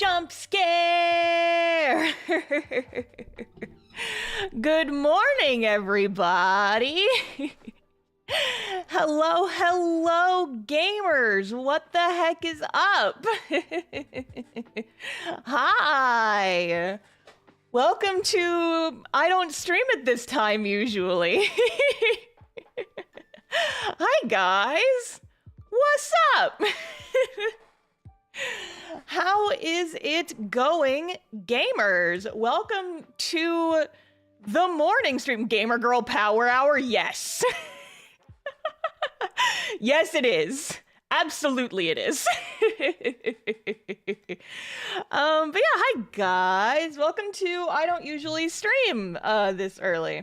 Jump scare! Good morning, everybody! Hello, hello, gamers! What the heck is up? Hi! Welcome to... I don't stream at this time usually. Hi, guys! What's up? How is it going, gamers? Welcome to the morning stream. Gamer Girl Power Hour, yes. Yes, it is. Absolutely it is. But yeah, hi guys. Welcome to I Don't Usually Stream this early.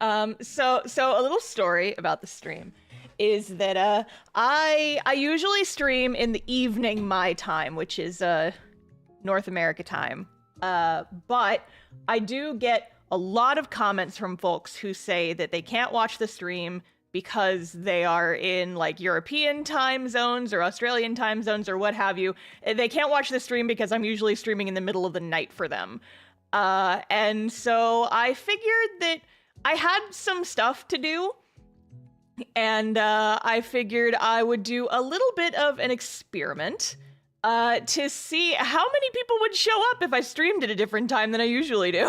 So a little story about the stream is that I usually stream in the evening my time, which is North America time. But I do get a lot of comments from folks who say that they can't watch the stream because they are in like European time zones or Australian time zones or what have you. They can't watch the stream because I'm usually streaming in the middle of the night for them. And so I figured that I had some stuff to do, and I figured I would do a little bit of an experiment to see how many people would show up if I streamed at a different time than I usually do.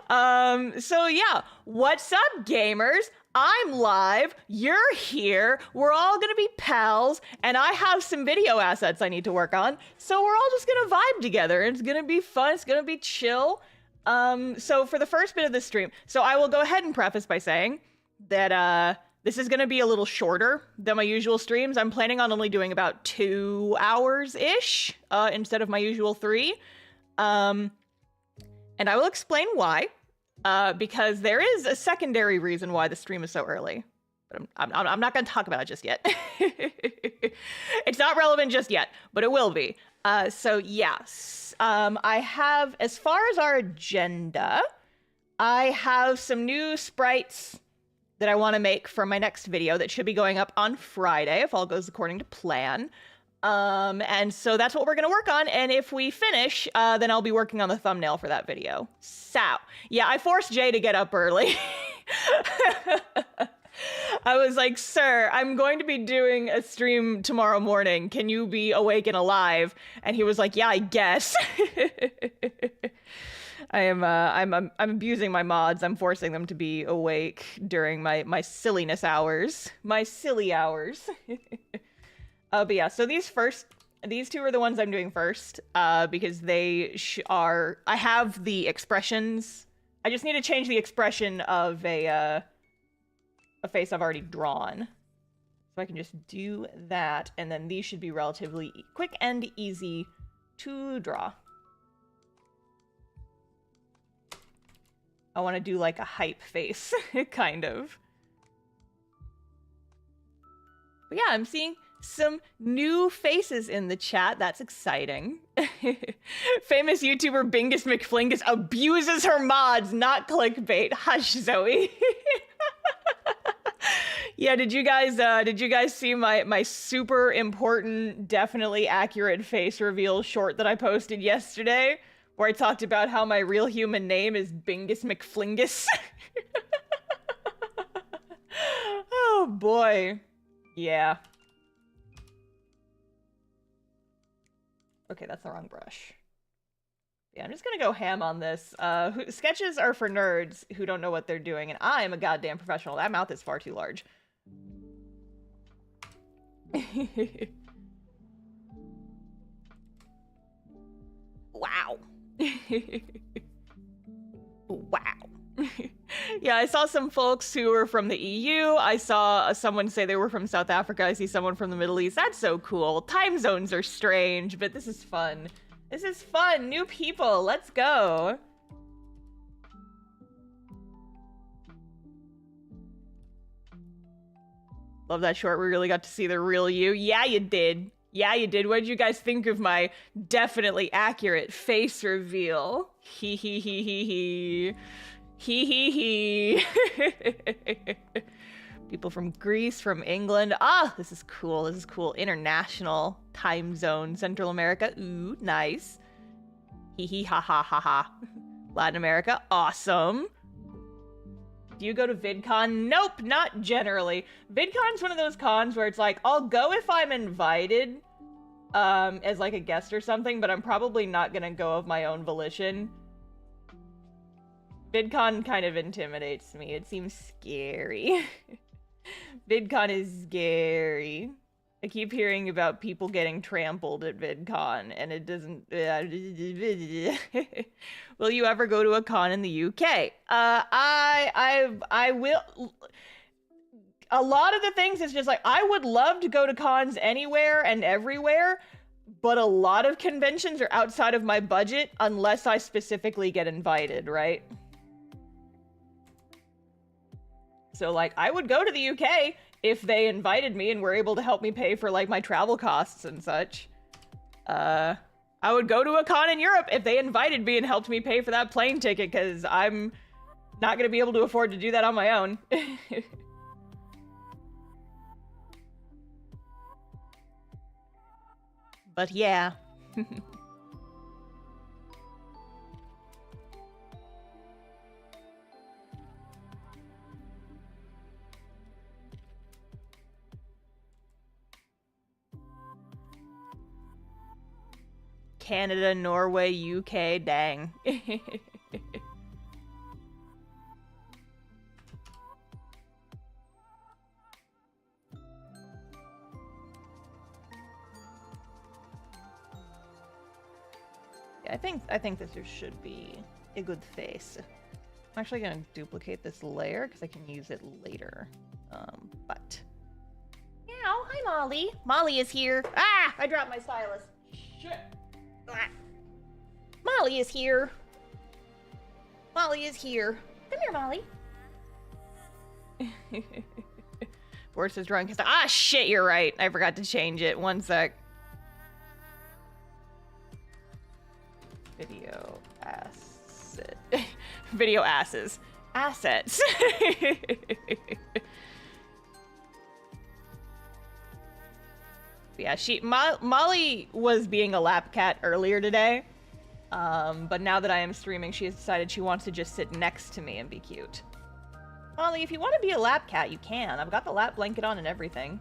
So yeah, what's up, gamers? I'm live, you're here, we're all gonna be pals, and I have some video assets I need to work on, so we're all just gonna vibe together. It's gonna be fun, it's gonna be chill. So for the first bit of the stream, so I will go ahead and preface by saying that this is going to be a little shorter than my usual streams. I'm planning on only doing about 2 hours-ish instead of my usual 3. And I will explain why, because there is a secondary reason why the stream is so early. But I'm not going to talk about it just yet. It's not relevant just yet, but it will be. So yes, I have, as far as our agenda, I have some new sprites that I want to make for my next video that should be going up on Friday if all goes according to plan. And so that's what we're going to work on. And if we finish, then I'll be working on the thumbnail for that video. So yeah, I forced Jay to get up early. I was like, sir, I'm going to be doing a stream tomorrow morning. Can you be awake and alive? And he was like, yeah, I guess. I'm abusing my mods. I'm forcing them to be awake during my silliness hours. My silly hours. But yeah, so these two are the ones I'm doing first, because they are, I have the expressions. I just need to change the expression of a face I've already drawn. So I can just do that, and then these should be relatively quick and easy to draw. I want to do like a hype face, kind of. But yeah, I'm seeing some new faces in the chat. That's exciting. Famous YouTuber Bingus McFlingus abuses her mods, not clickbait. Hush, Zoe. Yeah, did you guys see my super important, definitely accurate face reveal short that I posted yesterday? Where I talked about how my real human name is Bingus McFlingus. Oh boy. Yeah. Okay, that's the wrong brush. Yeah, I'm just gonna go ham on this. Sketches are for nerds who don't know what they're doing, and I am a goddamn professional. That mouth is far too large. Wow. Wow. Yeah, I saw some folks who were from the EU. I saw someone say they were from South Africa. I see someone from the Middle East. That's so cool. Time zones are strange, but this is fun. This is fun. New people. Let's go. Love that short. We really got to see the real you. Yeah, you did. Yeah, you did. What did you guys think of my definitely accurate face reveal? Hee hee hee hee hee. Hee hee hee. People from Greece, from England. Ah, this is cool. This is cool. International time zone. Central America. Ooh, nice. Hee hee ha ha ha ha. Latin America. Awesome. Do you go to VidCon? Nope, not generally. VidCon's one of those cons where it's like, I'll go if I'm invited as like a guest or something, but I'm probably not gonna go of my own volition. VidCon kind of intimidates me. It seems scary. VidCon is scary. I keep hearing about people getting trampled at VidCon, and it doesn't... Will you ever go to a con in the UK? I will... A lot of the things is just like, I would love to go to cons anywhere and everywhere, but a lot of conventions are outside of my budget unless I specifically get invited, right? So, like, I would go to the UK if they invited me and were able to help me pay for, like, my travel costs and such. I would go to a con in Europe if they invited me and helped me pay for that plane ticket, because I'm not going to be able to afford to do that on my own. But yeah. Canada, Norway, UK, dang. I think this should be a good face. I'm actually gonna duplicate this layer because I can use it later. But meow, hi Molly. Molly is here. Ah, I dropped my stylus. Shit. Molly is here. Molly is here. Come here, Molly. Force is drunk. Ah, shit, you're right. I forgot to change it. One sec. Video asset. Video asses. Assets. Yeah, Molly was being a lap cat earlier today, but now that I am streaming, she has decided she wants to just sit next to me and be cute. Molly, if you want to be a lap cat, you can. I've got the lap blanket on and everything.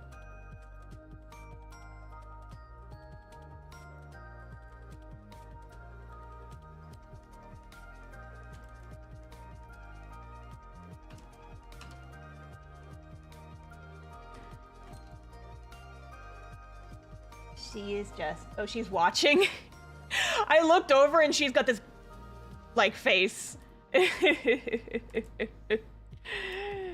She is just... Oh, she's watching? I looked over and she's got this, like, face.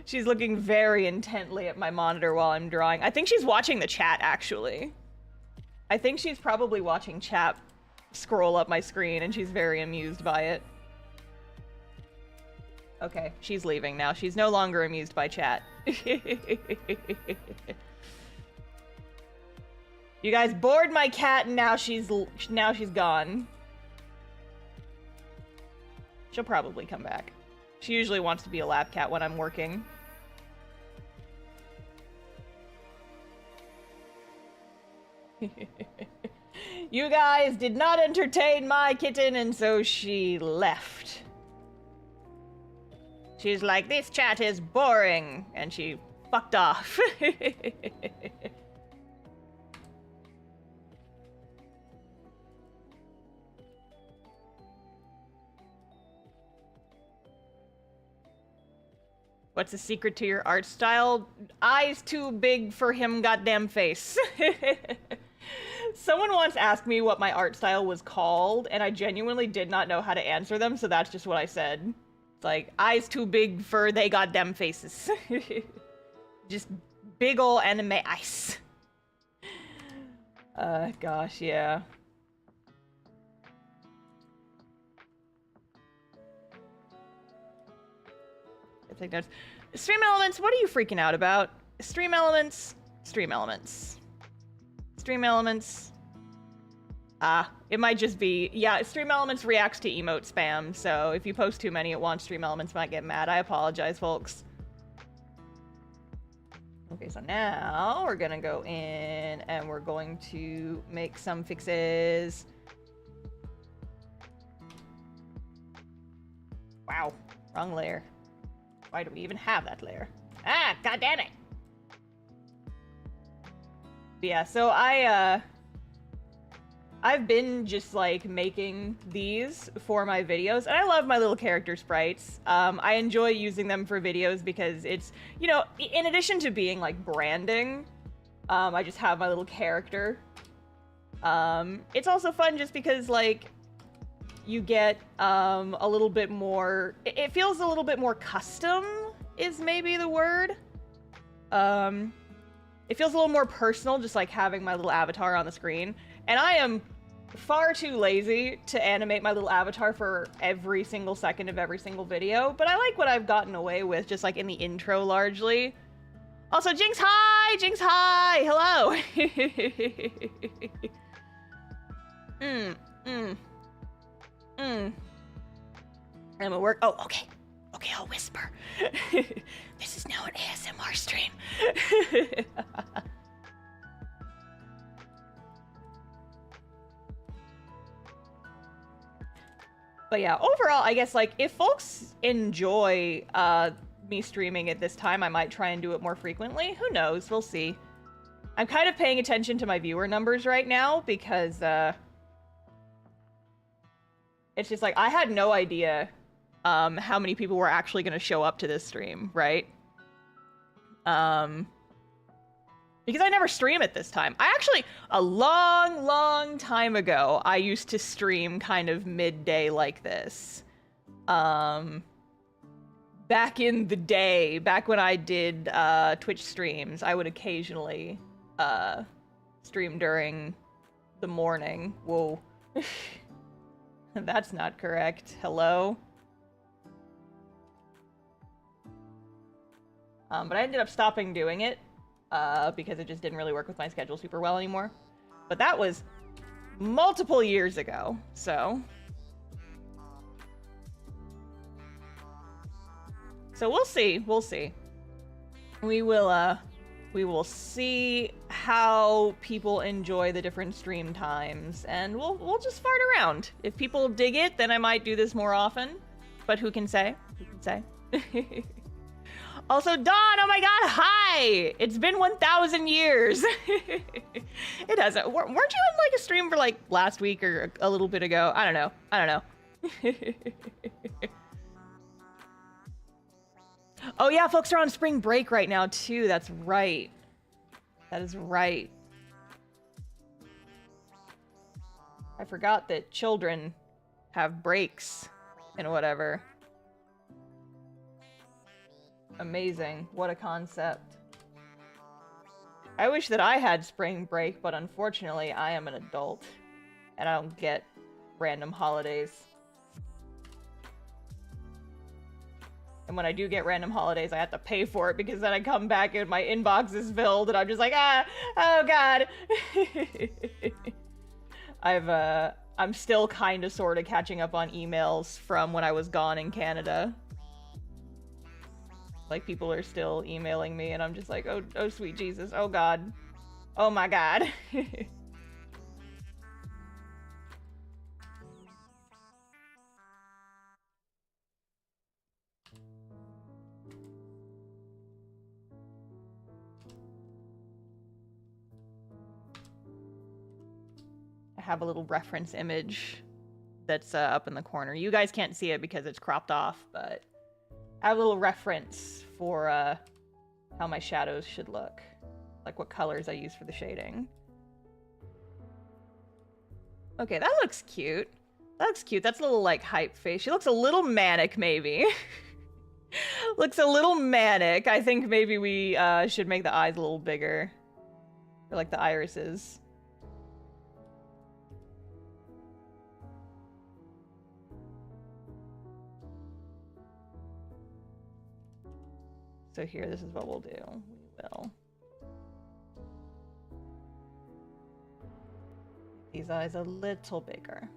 She's looking very intently at my monitor while I'm drawing. I think she's watching the chat, actually. I think she's probably watching chat scroll up my screen and she's very amused by it. Okay, she's leaving now. She's no longer amused by chat. You guys bored my cat and now she's gone. She'll probably come back. She usually wants to be a lap cat when I'm working. You guys did not entertain my kitten and so she left. She's like, this chat is boring, and she fucked off. What's the secret to your art style? Eyes too big for him goddamn face. Someone once asked me what my art style was called, and I genuinely did not know how to answer them, so that's just what I said. It's like, eyes too big for they goddamn faces. Just big ol' anime eyes. Gosh, yeah. Take notes. Stream elements, what are you freaking out about? Stream elements, stream elements. Stream elements. It might just be, yeah, stream elements reacts to emote spam, so if you post too many at once, stream elements might get mad. I apologize, folks. Okay, so now we're gonna go in and we're going to make some fixes. Wow, wrong layer. Why do we even have that layer? Ah, god damn it! But yeah, so I've been just like making these for my videos, and I love my little character sprites. I enjoy using them for videos because it's, you know, in addition to being like branding, I just have my little character. It's also fun just because like you get a little bit more, it feels a little bit more custom is maybe the word. It feels a little more personal just like having my little avatar on the screen, and I am far too lazy to animate my little avatar for every single second of every single video, but I like what I've gotten away with just like in the intro largely. Also, Jinx, hi! Jinx, hi! Hello! I'm at work. Oh, okay. Okay, I'll whisper. This is now an ASMR stream. But yeah, overall, I guess, like, if folks enjoy me streaming at this time, I might try and do it more frequently. Who knows? We'll see. I'm kind of paying attention to my viewer numbers right now because it's just like, I had no idea how many people were actually going to show up to this stream, right? Because I never stream at this time. I actually, a long time ago, I used to stream kind of midday like this. Back in the day, back when I did Twitch streams, I would occasionally stream during the morning. Whoa. That's not correct. Hello? But I ended up stopping doing it. Because it just didn't really work with my schedule super well anymore. But that was multiple years ago, so. So we'll see, we'll see. We will see how people enjoy the different stream times, and we'll just fart around. If people dig it, then I might do this more often. But who can say? Who can say? Also, Dawn, oh my god, hi! It's been 1,000 years. It hasn't. Weren't you in like a stream for like last week or a little bit ago? I don't know. I don't know. Oh yeah, folks are on spring break right now too. That's right. That is right. I forgot that children have breaks and whatever. Amazing. What a concept. I wish that I had spring break, but unfortunately I am an adult and I don't get random holidays. And when I do get random holidays, I have to pay for it because then I come back and my inbox is filled and I'm just like, oh god. I'm still kind of sort of catching up on emails from when I was gone in Canada. Like, people are still emailing me, and I'm just like, oh sweet Jesus, oh god. Oh my god. I have a little reference image that's up in the corner. You guys can't see it because it's cropped off, but I have a little reference for how my shadows should look. Like what colors I use for the shading. Okay, that looks cute. That looks cute. That's a little like hype face. She looks a little manic maybe. Looks a little manic. I think maybe we should make the eyes a little bigger. Or like the irises. So here, this is what we'll do. We will. These eyes a little bigger.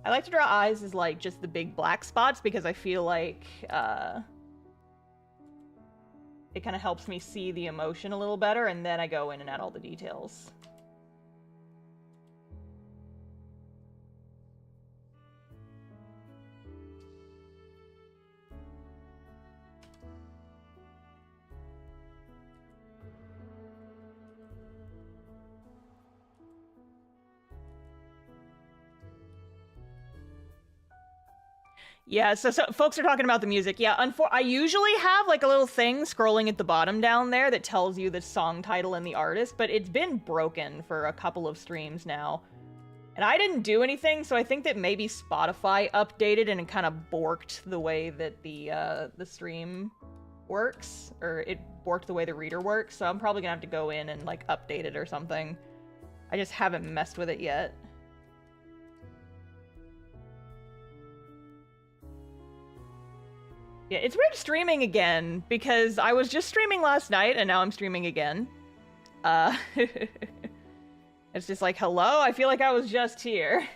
I like to draw eyes as like just the big black spots because I feel like it kind of helps me see the emotion a little better, and then I go in and add all the details. Yeah, so folks are talking about the music. Yeah, I usually have like a little thing scrolling at the bottom down there that tells you the song title and the artist, but it's been broken for a couple of streams now. And I didn't do anything, so I think that maybe Spotify updated and it kind of borked the way that the stream works, or it borked the way the reader works, so I'm probably gonna have to go in and like update it or something. I just haven't messed with it yet. Yeah, it's weird streaming again, because I was just streaming last night, and now I'm streaming again. It's just like, hello? I feel like I was just here.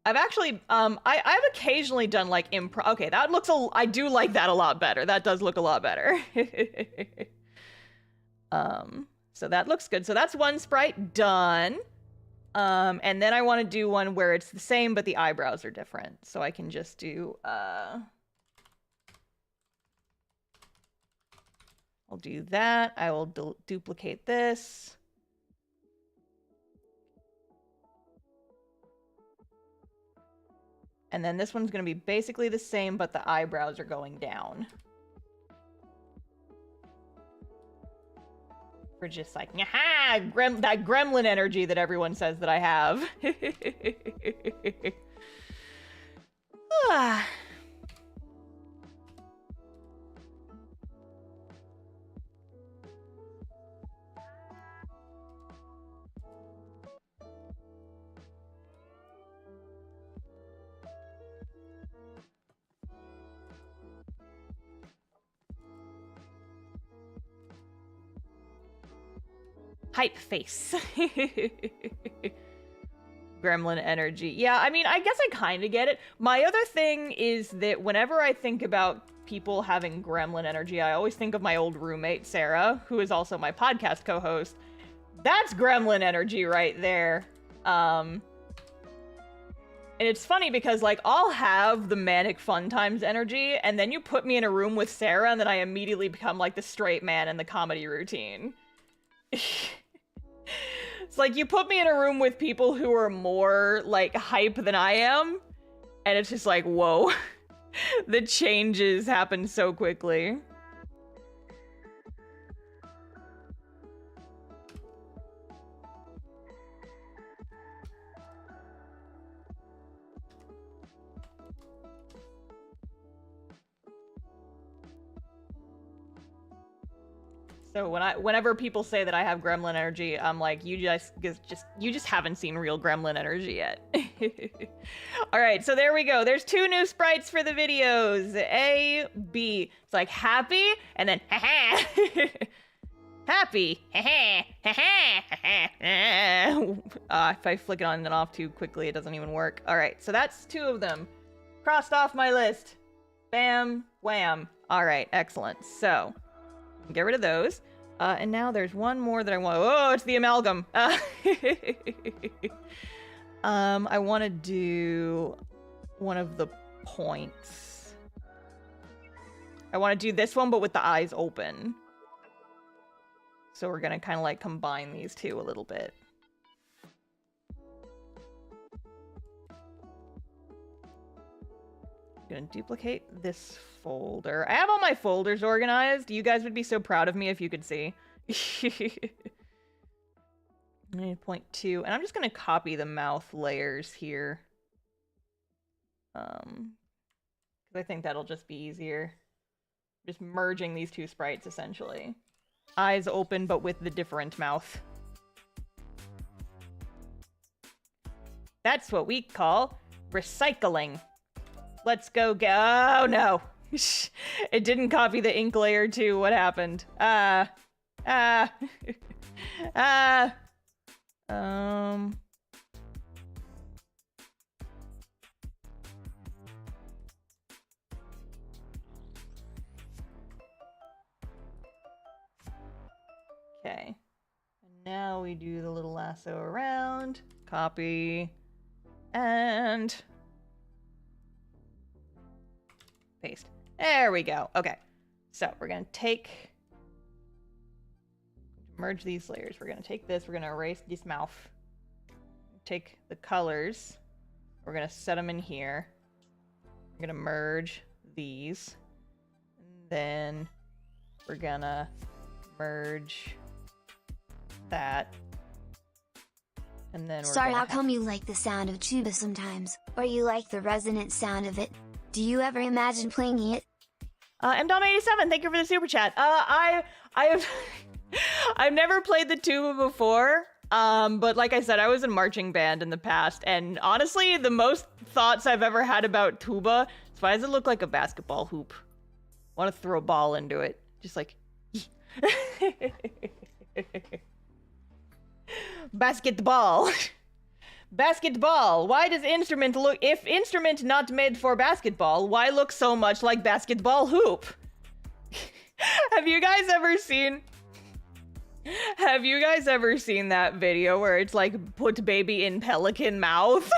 I've actually, I've occasionally done, like, improv. Okay, that looks I do like that a lot better. That does look a lot better. So that looks good. So that's one sprite done. And then I want to do one where it's the same, but the eyebrows are different. So I can just do, I'll do that. I will duplicate this. And then this one's going to be basically the same, but the eyebrows are going down. We're just like, aha, that gremlin energy that everyone says that I have. Hype face. Gremlin energy. Yeah, I mean, I guess I kind of get it. My other thing is that whenever I think about people having gremlin energy, I always think of my old roommate, Sarah, who is also my podcast co-host. That's gremlin energy right there. And it's funny because, like, I'll have the manic fun times energy, and then you put me in a room with Sarah, and then I immediately become, like, the straight man in the comedy routine. It's like, you put me in a room with people who are more, like, hype than I am, and it's just like, whoa. The changes happen so quickly. So whenever people say that I have gremlin energy, I'm like, you just haven't seen real gremlin energy yet. All right, so there we go. There's 2 new sprites for the videos. A, B. It's like happy, and then haha. Happy. If I flick it on and off too quickly, it doesn't even work. All right, so that's 2 of them. Crossed off my list. Bam, wham. All right, excellent. So get rid of those. And now there's one more that I want. Oh, it's the amalgam. I want to do one of the points. I want to do this one, but with the eyes open. So we're going to kind of like combine these 2 a little bit. I'm going to duplicate this folder. I have all my folders organized. You guys would be so proud of me if you could see. I need 0.2, and I'm just going to copy the mouth layers here. Because I think that'll just be easier. Just merging these 2 sprites, essentially. Eyes open, but with the different mouth. That's what we call recycling. Let's go oh no. It didn't copy the ink layer too. What happened? we do the little lasso around, copy, and paste. There we go. Okay, so we're gonna merge these layers. We're gonna take this, we're gonna erase this mouth, take the colors, we're gonna set them in here. We're gonna merge these, and then we're gonna merge that, and then we're Sorry, gonna how come you like the sound of tuba sometimes, or you like the resonant sound of it? Do you ever imagine playing it? MDom87, thank you for the super chat. I've I've never played the tuba before, but like I said, I was in marching band in the past, and honestly, the most thoughts I've ever had about tuba is, why does it look like a basketball hoop? I want to throw a ball into it, just like basketball. Basketball. Why does instrument look, if instrument not made for basketball, why look so much like basketball hoop? Have you guys ever seen that video where it's like, put baby in pelican mouth?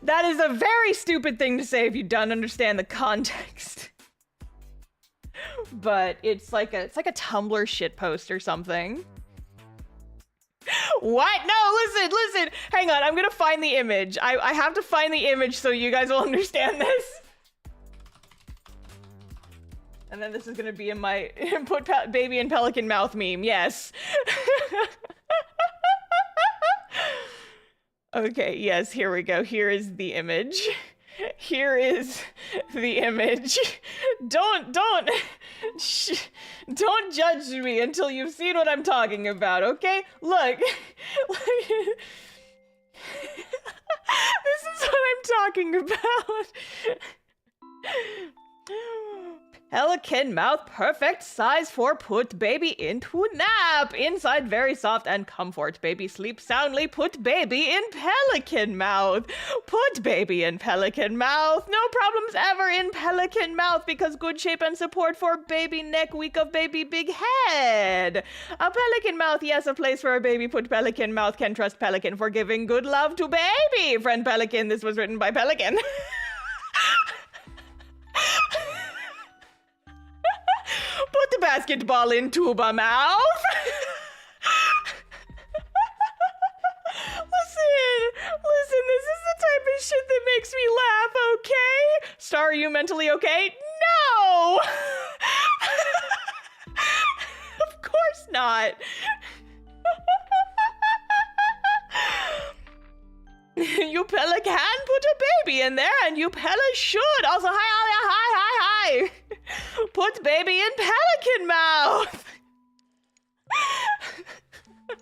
That is a very stupid thing to say if you don't understand the context. But it's like a Tumblr shitpost or something. What? No, listen. Hang on, I'm gonna find the image. I have to find the image so you guys will understand this. And then this is gonna be in my put baby in pelican mouth meme, yes. Okay, yes, here we go. Here is the image. Here is the image. Don't judge me until you've seen what I'm talking about, okay? Look. This is what I'm talking about. Pelican mouth, perfect size for put baby into nap. Inside very soft and comfort. Baby sleep soundly. Put baby in pelican mouth. Put baby in pelican mouth. No problems ever in pelican mouth because good shape and support for baby neck, weak of baby big head. A pelican mouth, yes, a place where a baby put pelican mouth can trust pelican for giving good love to baby. Friend Pelican, this was written by Pelican. Put the basketball in tuba mouth. Listen, this is the type of shit that makes me laugh, okay? Star, are you mentally okay? No! Of course not. You Pella can put a baby in there, and you Pella should. Also, hi. Put baby in pelican mouth. It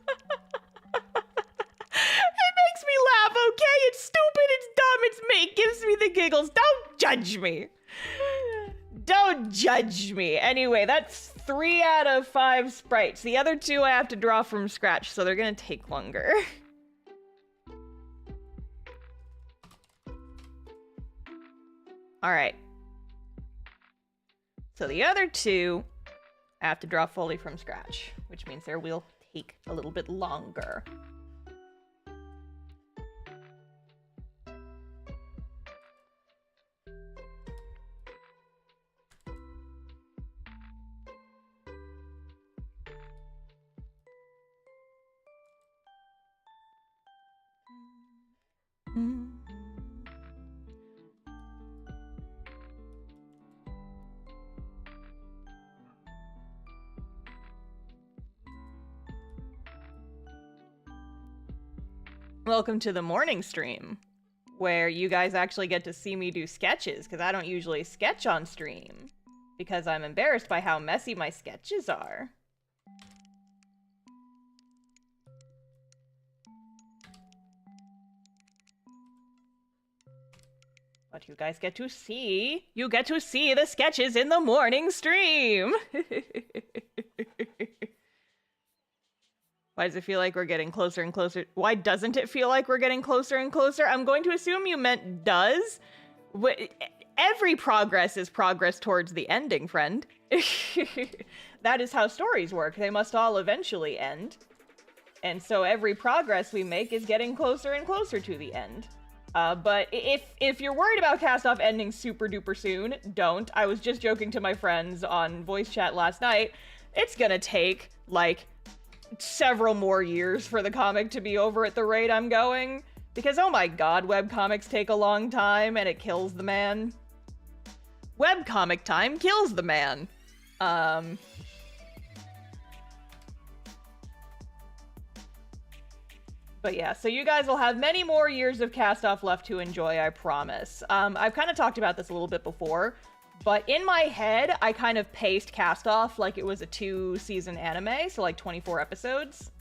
makes me laugh, okay? It's stupid, it's dumb, it gives me the giggles. Don't judge me. Don't judge me. Anyway, that's 3 out of 5 sprites. The other 2 I have to draw from scratch, so they're gonna take longer. All right. So the other 2, I have to draw fully from scratch, which means they will take a little bit longer. Welcome to the morning stream, where you guys actually get to see me do sketches, because I don't usually sketch on stream, because I'm embarrassed by how messy my sketches are. But you guys get to see, the sketches in the morning stream! Why does it feel like we're getting closer and closer? Why doesn't it feel like we're getting closer and closer? I'm going to assume you meant does. Every progress is progress towards the ending, friend. That is how stories work. They must all eventually end. And so every progress we make is getting closer and closer to the end. But if you're worried about Castoff ending super duper soon, don't. I was just joking to my friends on voice chat last night. It's gonna take, like, several more years for the comic to be over at the rate I'm going. Because, oh my god, webcomics take a long time, and it kills the man. Webcomic time kills the man. But yeah, so you guys will have many more years of Castoff left to enjoy, I promise. I've kind of talked about this a little bit before, but in my head, I kind of paced Castoff like it was a 2-season anime, so like 24 episodes.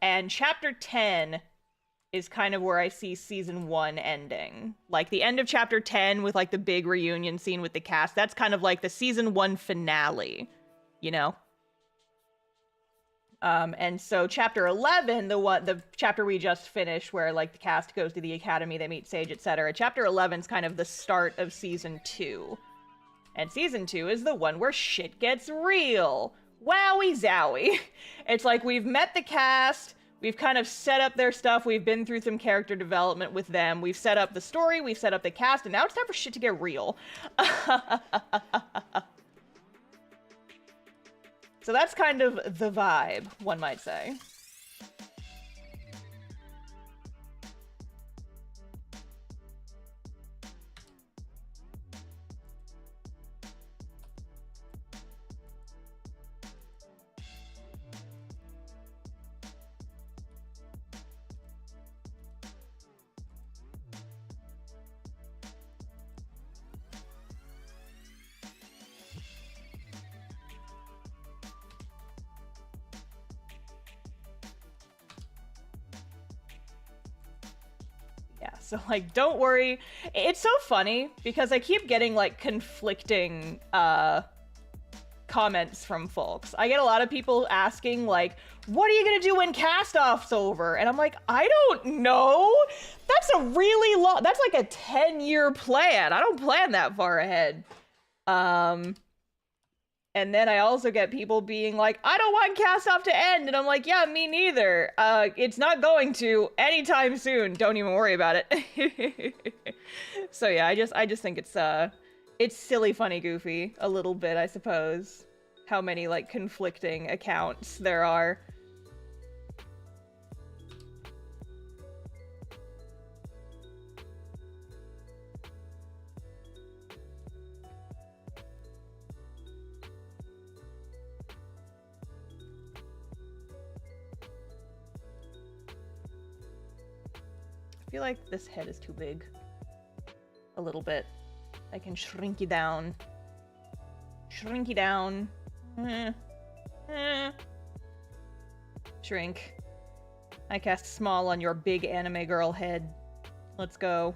And chapter 10 is kind of where I see season 1 ending. Like, the end of chapter 10 with, like, the big reunion scene with the cast, that's kind of like the season 1 finale, you know? And so chapter 11, the chapter we just finished where, like, the cast goes to the academy, they meet Sage, etc. Chapter 11's kind of the start of season 2. And season 2 is the one where shit gets real. Wowie zowie. It's like we've met the cast, we've kind of set up their stuff, we've been through some character development with them, we've set up the story, we've set up the cast, and now it's time for shit to get real. So that's kind of the vibe, one might say. So, like, don't worry. It's so funny because I keep getting, like, conflicting comments from folks. I get a lot of people asking, like, what are you gonna do when Castoff's over? And I'm like, I don't know. That's a really long, that's like a 10-year plan. I don't plan that far ahead. And then I also get people being like, I don't want Castoff to end. And I'm like, yeah, me neither. It's not going to anytime soon. Don't even worry about it. So yeah, I just think it's silly, funny, goofy a little bit, I suppose. How many, like, conflicting accounts there are. I feel like this head is too big. A little bit. I can shrink you down. Shrink you down. Shrink. I cast small on your big anime girl head. Let's go.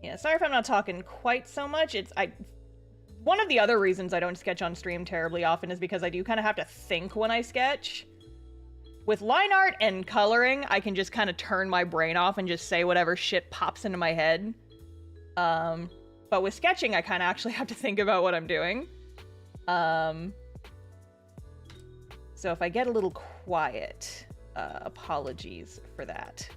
Yeah, sorry if I'm not talking quite so much. One of the other reasons I don't sketch on stream terribly often is because I do kind of have to think when I sketch. With line art and coloring, I can just kind of turn my brain off and just say whatever shit pops into my head. But with sketching, I kind of actually have to think about what I'm doing. So if I get a little quiet, apologies for that.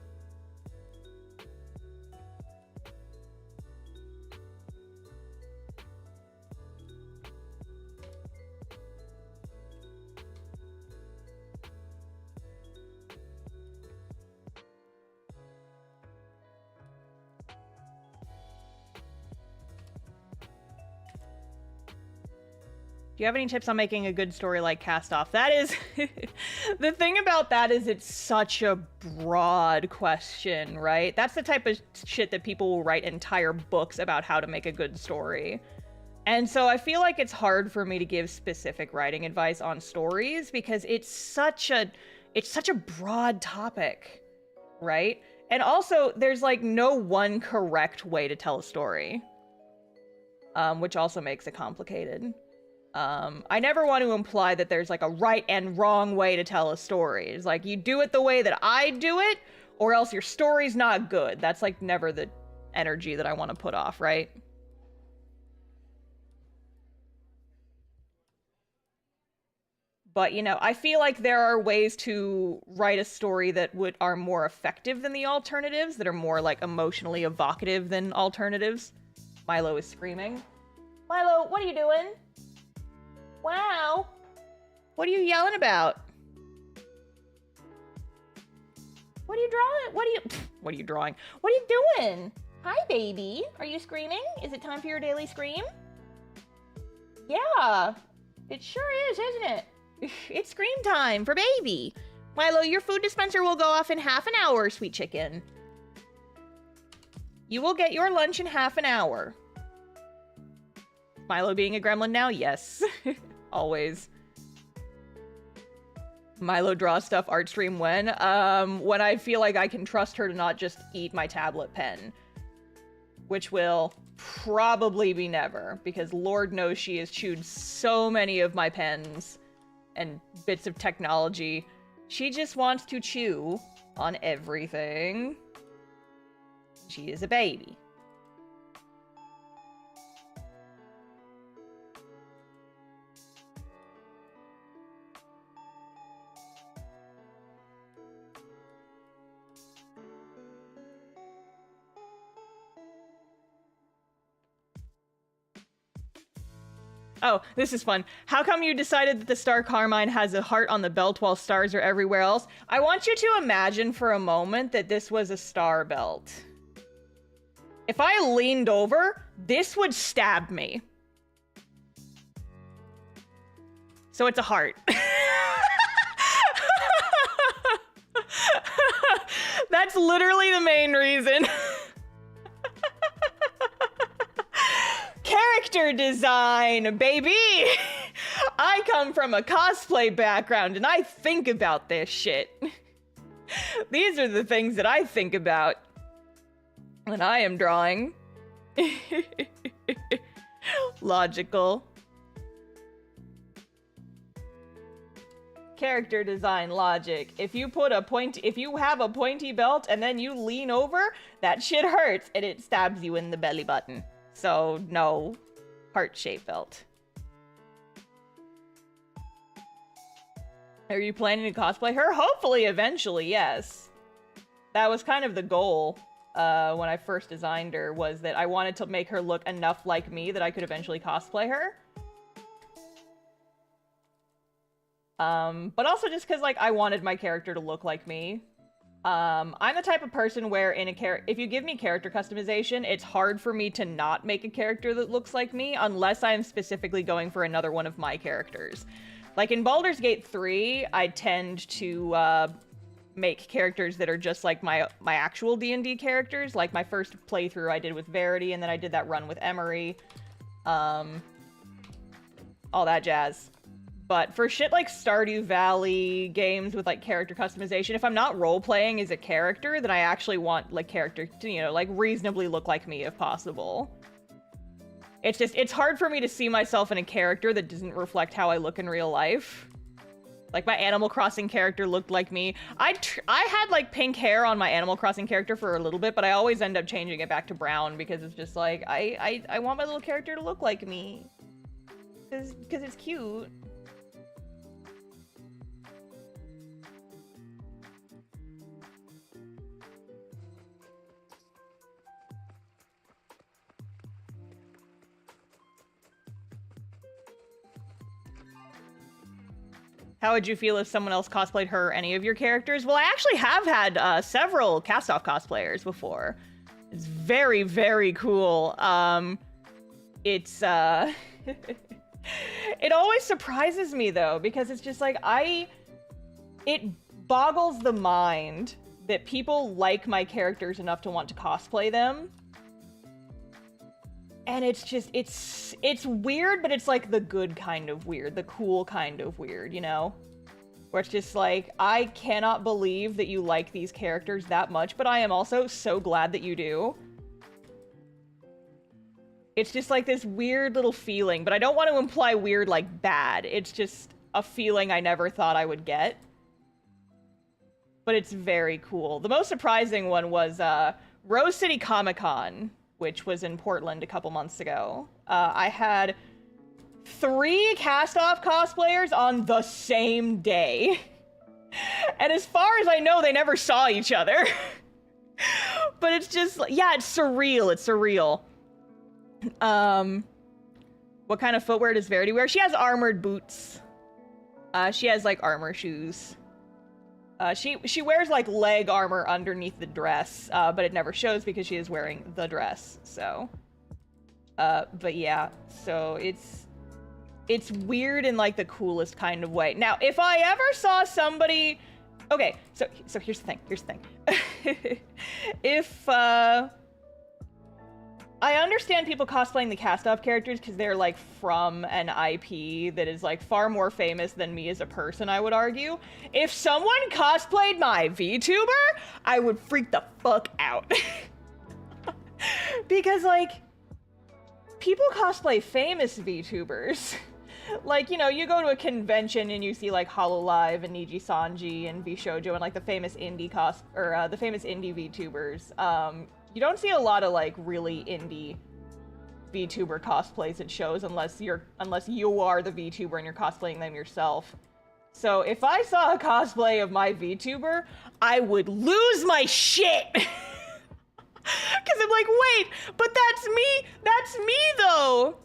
Do you have any tips on making a good story like Castoff? That is, the thing about that is it's such a broad question, right? That's the type of shit that people will write entire books about how to make a good story. And so I feel like it's hard for me to give specific writing advice on stories because it's such a broad topic, right? And also there's like no one correct way to tell a story, which also makes it complicated. I never want to imply that there's like a right and wrong way to tell a story. It's like you do it the way that I do it, or else your story's not good. That's like never the energy that I want to put off, right? But, you know, I feel like there are ways to write a story that are more effective than the alternatives, that are more like emotionally evocative than alternatives. Milo is screaming. Milo, what are you doing? Wow. What are you yelling about? What are you drawing? What are you drawing? What are you doing? Hi, baby. Are you screaming? Is it time for your daily scream? Yeah, it sure is, isn't it? It's scream time for baby. Milo, your food dispenser will go off in half an hour, sweet chicken. You will get your lunch in half an hour. Milo being a gremlin now? Yes. Always. Milo draws stuff art stream when I feel like I can trust her to not just eat my tablet pen. Which will probably be never, because Lord knows she has chewed so many of my pens and bits of technology. She just wants to chew on everything. She is a baby. Oh, this is fun. How come you decided that the star Carmine has a heart on the belt while stars are everywhere else? I want you to imagine for a moment that this was a star belt. If I leaned over, this would stab me. So it's a heart. That's literally the main reason. Character design, baby! I come from a cosplay background and I think about this shit. These are the things that I think about when I am drawing. Logical. Character design logic. If you have a pointy belt and then you lean over, that shit hurts and it stabs you in the belly button. So, no. Heart-shaped belt. Are you planning to cosplay her? Hopefully, eventually, yes. That was kind of the goal when I first designed her, was that I wanted to make her look enough like me that I could eventually cosplay her. But also just because, like, I wanted my character to look like me. I'm the type of person where if you give me character customization, it's hard for me to not make a character that looks like me unless I'm specifically going for another one of my characters. Like in Baldur's Gate 3, I tend to make characters that are just like my actual D&D characters. Like my first playthrough I did with Verity, and then I did that run with Emery. All that jazz. But for shit like Stardew Valley games with like character customization, if I'm not role-playing as a character, then I actually want like character to, you know, like reasonably look like me if possible. It's hard for me to see myself in a character that doesn't reflect how I look in real life. Like my Animal Crossing character looked like me. I had like pink hair on my Animal Crossing character for a little bit, but I always end up changing it back to brown because it's just like, I want my little character to look like me. Because it's cute. How would you feel if someone else cosplayed her or any of your characters? Well, I actually have had several Castoff cosplayers before. It's very, very cool. It's It always surprises me though, because it's just like, it boggles the mind that people like my characters enough to want to cosplay them. And it's just, it's weird, but it's like the good kind of weird, the cool kind of weird, you know? Where it's just like, I cannot believe that you like these characters that much, but I am also so glad that you do. It's just like this weird little feeling, but I don't want to imply weird like bad. It's just a feeling I never thought I would get. But it's very cool. The most surprising one was Rose City Comic Con, which was in Portland a couple months ago. I had 3 Castoff cosplayers on the same day. And as far as I know, they never saw each other. But it's just, yeah, it's surreal. It's surreal. What kind of footwear does Verity wear? She has armored boots. She has like armor shoes. She wears like leg armor underneath the dress, but it never shows because she is wearing the dress, so. But yeah, so it's weird in like the coolest kind of way. Now, if I ever saw somebody, okay, so here's the thing, if, I understand people cosplaying the Castoff characters because they're like from an IP that is like far more famous than me as a person, I would argue. If someone cosplayed my VTuber, I would freak the fuck out. Because like, people cosplay famous VTubers. Like, you know, you go to a convention and you see like Hololive and Niji Sanji and VShojo and like the famous indie the famous indie VTubers. You don't see a lot of like really indie VTuber cosplays at shows unless you are the VTuber and you're cosplaying them yourself. So if I saw a cosplay of my VTuber, I would lose my shit. Cause I'm like, wait, but that's me. That's me though.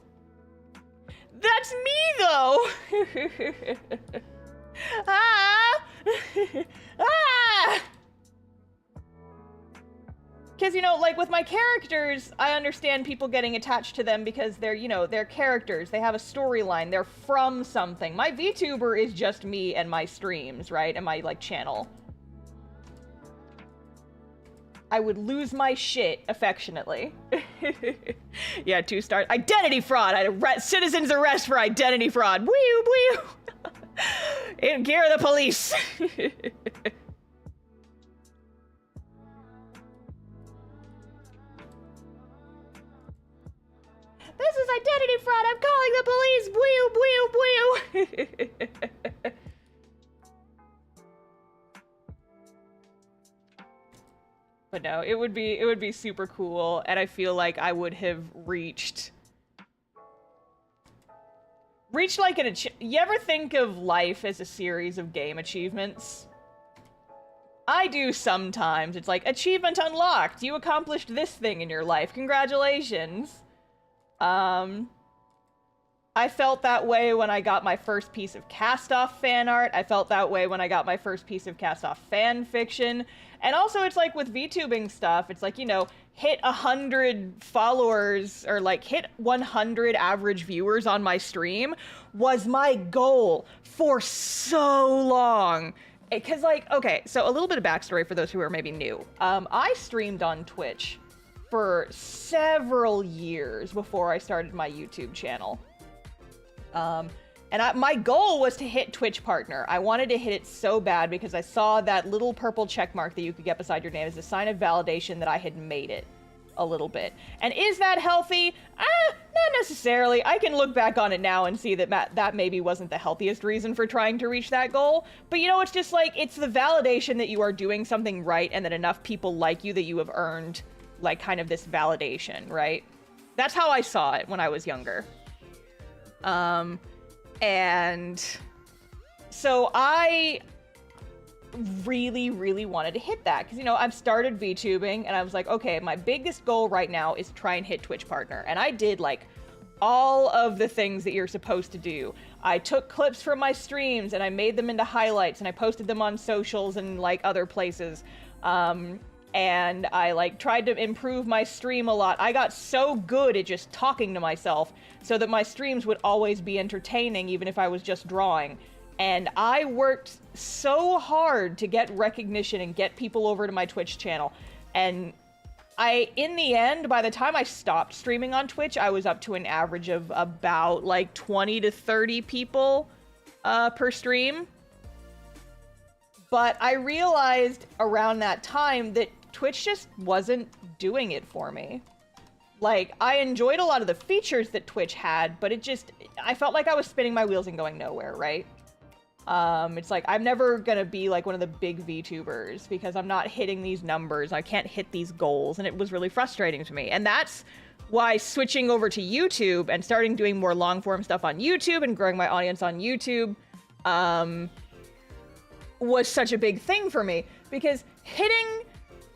That's me though. Ah. Ah. Because, you know, like, with my characters, I understand people getting attached to them because they're, you know, they're characters. They have a storyline. They're from something. My VTuber is just me and my streams, right? And my, like, channel. I would lose my shit affectionately. Yeah, 2 stars. Identity fraud! I had a citizen's arrest for identity fraud. Wee-oo, wee-oo! In gear of the police! This is identity fraud! I'm calling the police! Bwee-oo, bwee-oo, bwee-oo! But no, it would be super cool, and I feel like I would have reached like you ever think of life as a series of game achievements? I do sometimes. It's like, achievement unlocked! You accomplished this thing in your life. Congratulations! I felt that way when I got my first piece of Castoff fan art. I felt that way when I got my first piece of Castoff fan fiction. And also, it's like with VTubing stuff, it's like, you know, hit 100 followers or like hit 100 average viewers on my stream was my goal for so long. Because like, okay, so a little bit of backstory for those who are maybe new. I streamed on Twitch for several years before I started my YouTube channel. And my goal was to hit Twitch partner. I wanted to hit it so bad because I saw that little purple check mark that you could get beside your name as a sign of validation that I had made it a little bit. And is that healthy? Not necessarily. I can look back on it now and see that that maybe wasn't the healthiest reason for trying to reach that goal. But you know, it's just like, it's the validation that you are doing something right and that enough people like you that you have earned like kind of this validation, right? That's how I saw it when I was younger. And so I really, really wanted to hit that because, you know, I've started VTubing and I was like, okay, my biggest goal right now is to try and hit Twitch partner. And I did like all of the things that you're supposed to do. I took clips from my streams and I made them into highlights and I posted them on socials and like other places. and I like tried to improve my stream a lot. I got so good at just talking to myself so that my streams would always be entertaining even if I was just drawing. And I worked so hard to get recognition and get people over to my Twitch channel. And in the end, by the time I stopped streaming on Twitch, I was up to an average of about like 20 to 30 people per stream. But I realized around that time that Twitch just wasn't doing it for me. Like, I enjoyed a lot of the features that Twitch had, but I felt like I was spinning my wheels and going nowhere, right? It's like, I'm never gonna be like one of the big VTubers because I'm not hitting these numbers. I can't hit these goals, and it was really frustrating to me. And that's why switching over to YouTube and starting doing more long-form stuff on YouTube and growing my audience on YouTube, was such a big thing for me, because hitting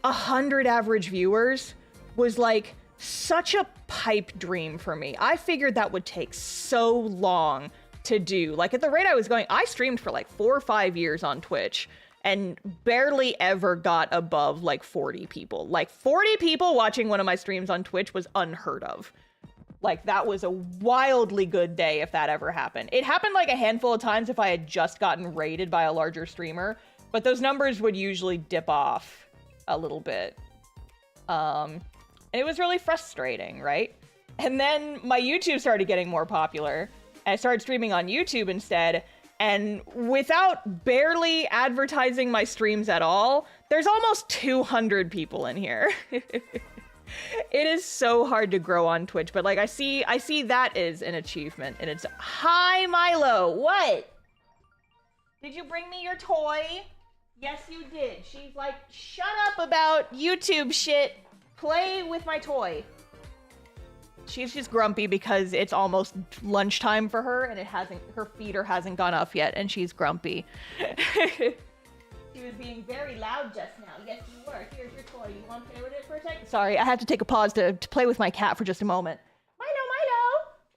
100 average viewers was like such a pipe dream for me. I figured that would take so long to do. Like, at the rate I was going, I streamed for like 4 or 5 years on Twitch and barely ever got above like 40 people. Like 40 people watching one of my streams on Twitch was unheard of. Like, that was a wildly good day if that ever happened. It happened like a handful of times if I had just gotten raided by a larger streamer, but those numbers would usually dip off a little bit. And it was really frustrating, right? And then my YouTube started getting more popular, and I started streaming on YouTube instead, and without barely advertising my streams at all, there's almost 200 people in here. It is so hard to grow on Twitch, but like I see that is an achievement, and it's hi Milo. What? Did you bring me your toy? Yes, you did. She's like, shut up about YouTube shit. Play with my toy. She's just grumpy because it's almost lunchtime for her, and her feeder hasn't gone off yet, and she's grumpy. She was being very loud just now. Yes, you were. Here's your toy. You want to play with it for a second? Sorry, I had to take a pause to play with my cat for just a moment. Milo,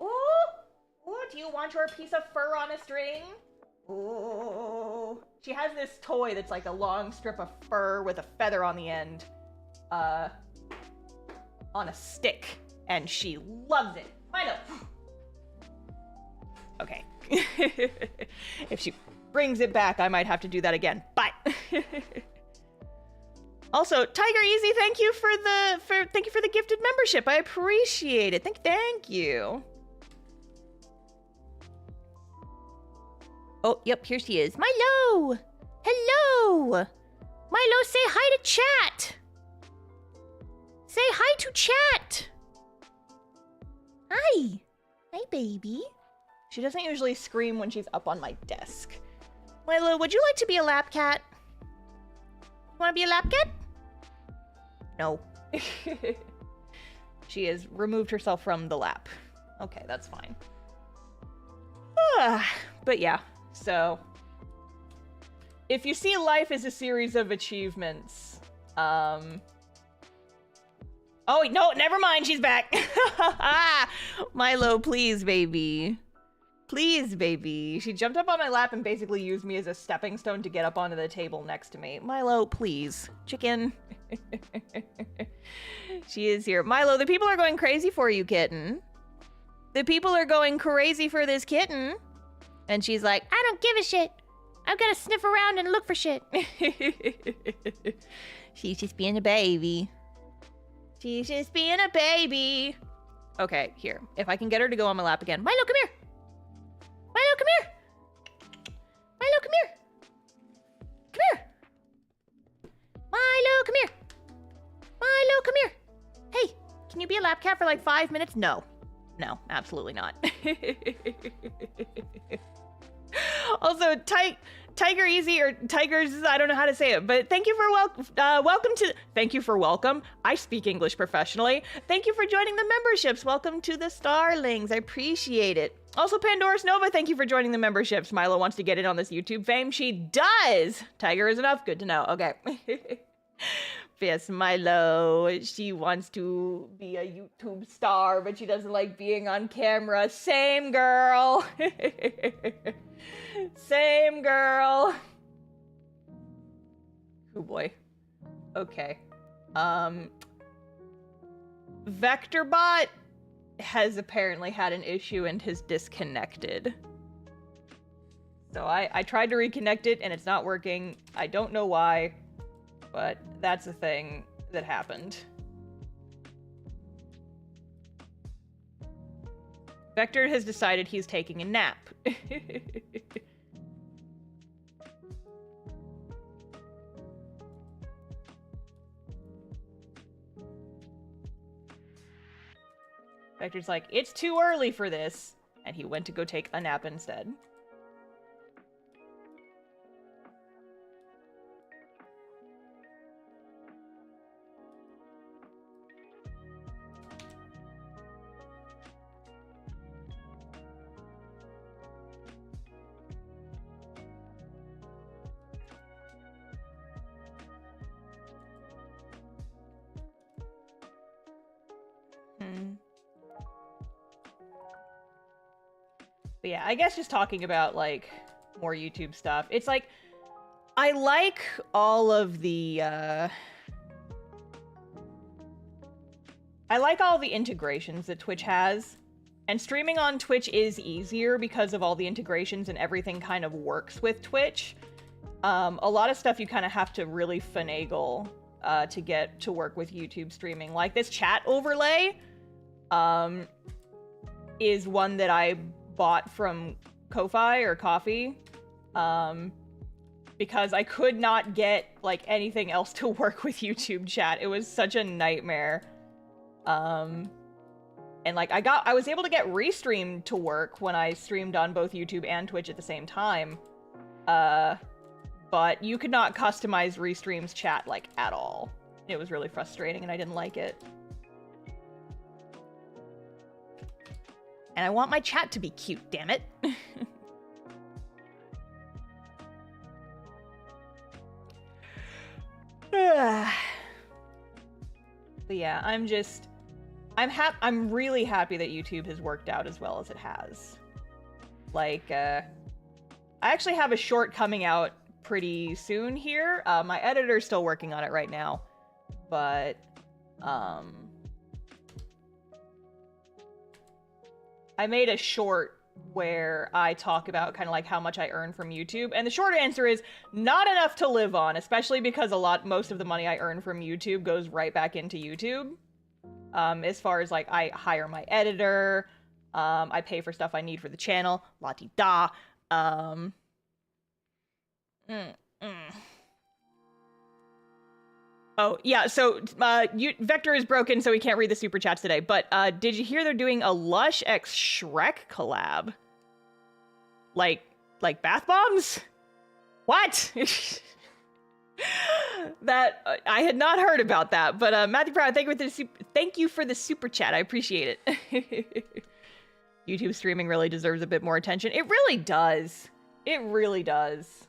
Milo! Ooh! Ooh, do you want your piece of fur on a string? Ooh. She has this toy that's like a long strip of fur with a feather on the end. On a stick. And she loves it. Milo! Okay. If she brings it back, I might have to do that again. Bye. Also, Tiger Easy, thank you for the gifted membership. I appreciate it. Thank you. Oh, yep, here she is. Milo! Hello! Milo, say hi to chat! Say hi to chat! Hi! Hi, baby. She doesn't usually scream when she's up on my desk. Milo, would you like to be a lap cat? You want to be a lap cat? No. She has removed herself from the lap. Okay, that's fine. But yeah, so if you see life as a series of achievements, oh, no, never mind, she's back. Milo, please, baby. Please, baby. She jumped up on my lap and basically used me as a stepping stone to get up onto the table next to me. Milo, please. Chicken. She is here. Milo, the people are going crazy for you, kitten. The people are going crazy for this kitten. And she's like, I don't give a shit. I'm gonna sniff around and look for shit. She's just being a baby. She's just being a baby. Okay, here. If I can get her to go on my lap again. Milo, come here. Milo, come here. Milo, come here. Come here. Milo, come here. Milo, come here. Hey, can you be a lap cat for like 5 minutes? No. No, absolutely not. Also, Tiger Easy, or Tigers, I don't know how to say it, but thank you for thank you for welcome. I speak English professionally. Thank you for joining the memberships. Welcome to the Starlings. I appreciate it. Also, Pandora's Nova, thank you for joining the memberships. Milo wants to get in on this YouTube fame. She does. Tiger is enough. Good to know. Okay. Yes, Milo. She wants to be a YouTube star, but she doesn't like being on camera. Same girl. Same girl. Oh boy. Okay. VectorBot has apparently had an issue and has disconnected. So I tried to reconnect it and it's not working. I don't know why, but that's a thing that happened. Vector has decided he's taking a nap. Vector's like, it's too early for this, and he went to go take a nap instead. But yeah, I guess just talking about, like, more YouTube stuff. It's like, I like all of the, I like all the integrations that Twitch has. And streaming on Twitch is easier because of all the integrations and everything kind of works with Twitch. A lot of stuff you kind of have to really finagle to get to work with YouTube streaming. Like this chat overlay is one that I bought from Ko-Fi or Coffee because I could not get like anything else to work with YouTube chat. It was such a nightmare. And like I was able to get Restream to work when I streamed on both YouTube and Twitch at the same time. But you could not customize Restream's chat like at all. It was really frustrating and I didn't like it. And I want my chat to be cute, damn it. But yeah, I'm really happy that YouTube has worked out as well as it has. Like, I actually have a short coming out pretty soon here. My editor's still working on it right now, but, I made a short where I talk about kind of like how much I earn from YouTube. And the short answer is not enough to live on, especially because most of the money I earn from YouTube goes right back into YouTube. As far as like I hire my editor, I pay for stuff I need for the channel, la-di-da. Oh, yeah, so Vector is broken, so he can't read the super chats today. But did you hear they're doing a Lush x Shrek collab? Like bath bombs? What? That I had not heard about that. But Matthew Brown, thank you for the super chat. I appreciate it. YouTube streaming really deserves a bit more attention. It really does. It really does.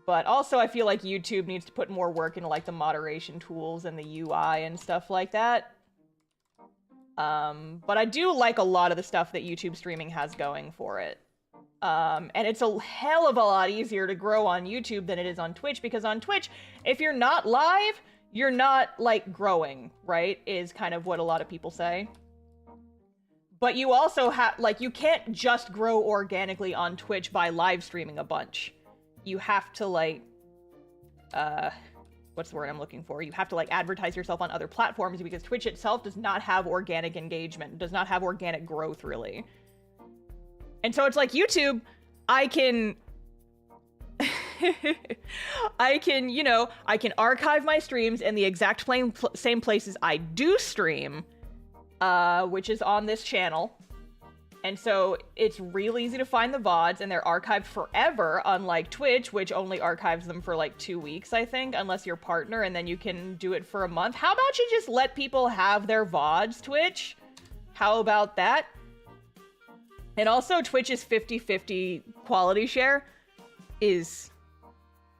But also I feel like YouTube needs to put more work into like the moderation tools and the UI and stuff like that. But I do like a lot of the stuff that YouTube streaming has going for it. And it's a hell of a lot easier to grow on YouTube than it is on Twitch, because on Twitch, if you're not live, you're not like growing, right? Is kind of what a lot of people say. But you also have, like, you can't just grow organically on Twitch by live streaming a bunch. You have to, like, what's the word I'm looking for? You have to, like, advertise yourself on other platforms, because Twitch itself does not have organic engagement, does not have organic growth, really. And so it's like YouTube, I can, you know, I can archive my streams in the exact same places I do stream, which is on this channel. And so it's real easy to find the VODs, and they're archived forever, unlike Twitch, which only archives them for like 2 weeks, I think, unless you're partner, and then you can do it for a month. How about you just let people have their VODs, Twitch? How about that? And also, Twitch's 50-50 quality share is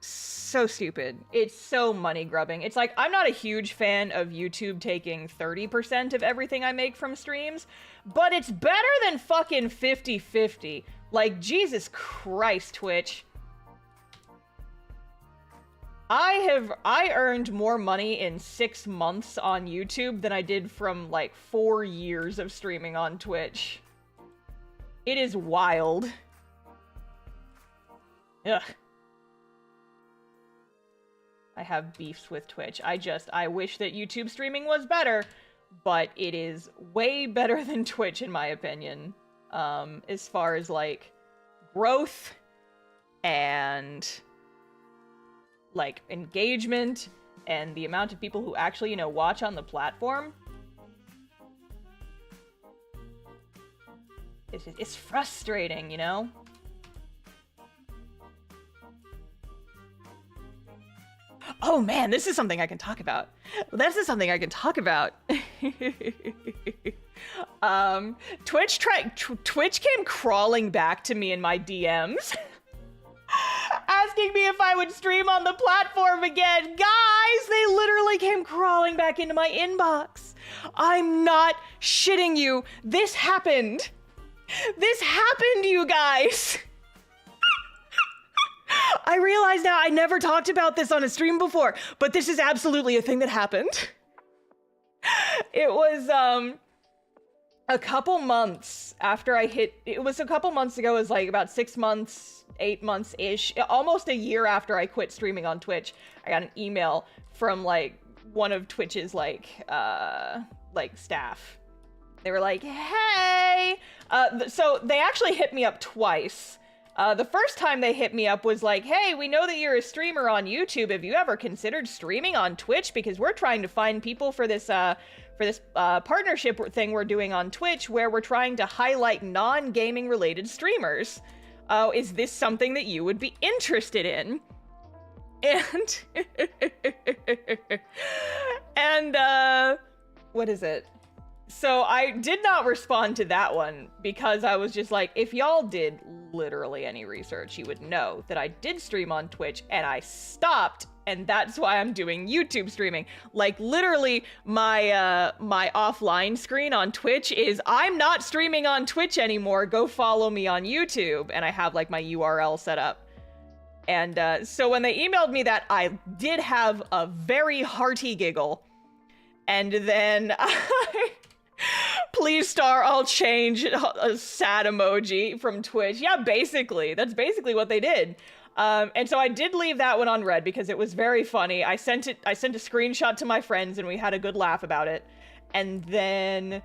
so stupid. It's so money grubbing. It's like, I'm not a huge fan of YouTube taking 30% of everything I make from streams, but it's better than fucking 50-50. Like, Jesus Christ, Twitch. I earned more money in 6 months on YouTube than I did from like 4 years of streaming on Twitch. It is wild. Ugh. I have beefs with Twitch. I wish that YouTube streaming was better, but it is way better than Twitch in my opinion. As far as like growth and like engagement and the amount of people who actually, you know, watch on the platform. It's frustrating, you know? Oh man, this is something I can talk about. This is something I can talk about. Twitch came crawling back to me in my DMs. Asking me if I would stream on the platform again. Guys, they literally came crawling back into my inbox. I'm not shitting you. This happened. This happened, you guys. I realize now I never talked about this on a stream before, but this is absolutely a thing that happened. It was, a couple months after I hit, it was a couple months ago, it was like about 6 months, 8 months-ish, almost a year after I quit streaming on Twitch, I got an email from like one of Twitch's like staff. They were like, hey, so they actually hit me up twice. The first time they hit me up was like, hey, we know that you're a streamer on YouTube. Have you ever considered streaming on Twitch? Because we're trying to find people for this partnership thing we're doing on Twitch where we're trying to highlight non-gaming related streamers. Is this something that you would be interested in? And what is it? So I did not respond to that one because I was just like, if y'all did literally any research, you would know that I did stream on Twitch and I stopped, and that's why I'm doing YouTube streaming. Like literally my my offline screen on Twitch is I'm not streaming on Twitch anymore. Go follow me on YouTube, and I have like my URL set up. And so when they emailed me that, I did have a very hearty giggle. And then please star, I'll change a sad emoji from Twitch. Yeah, basically. That's basically what they did. And so I did leave that one on red because it was very funny. I sent a screenshot to my friends and we had a good laugh about it. And then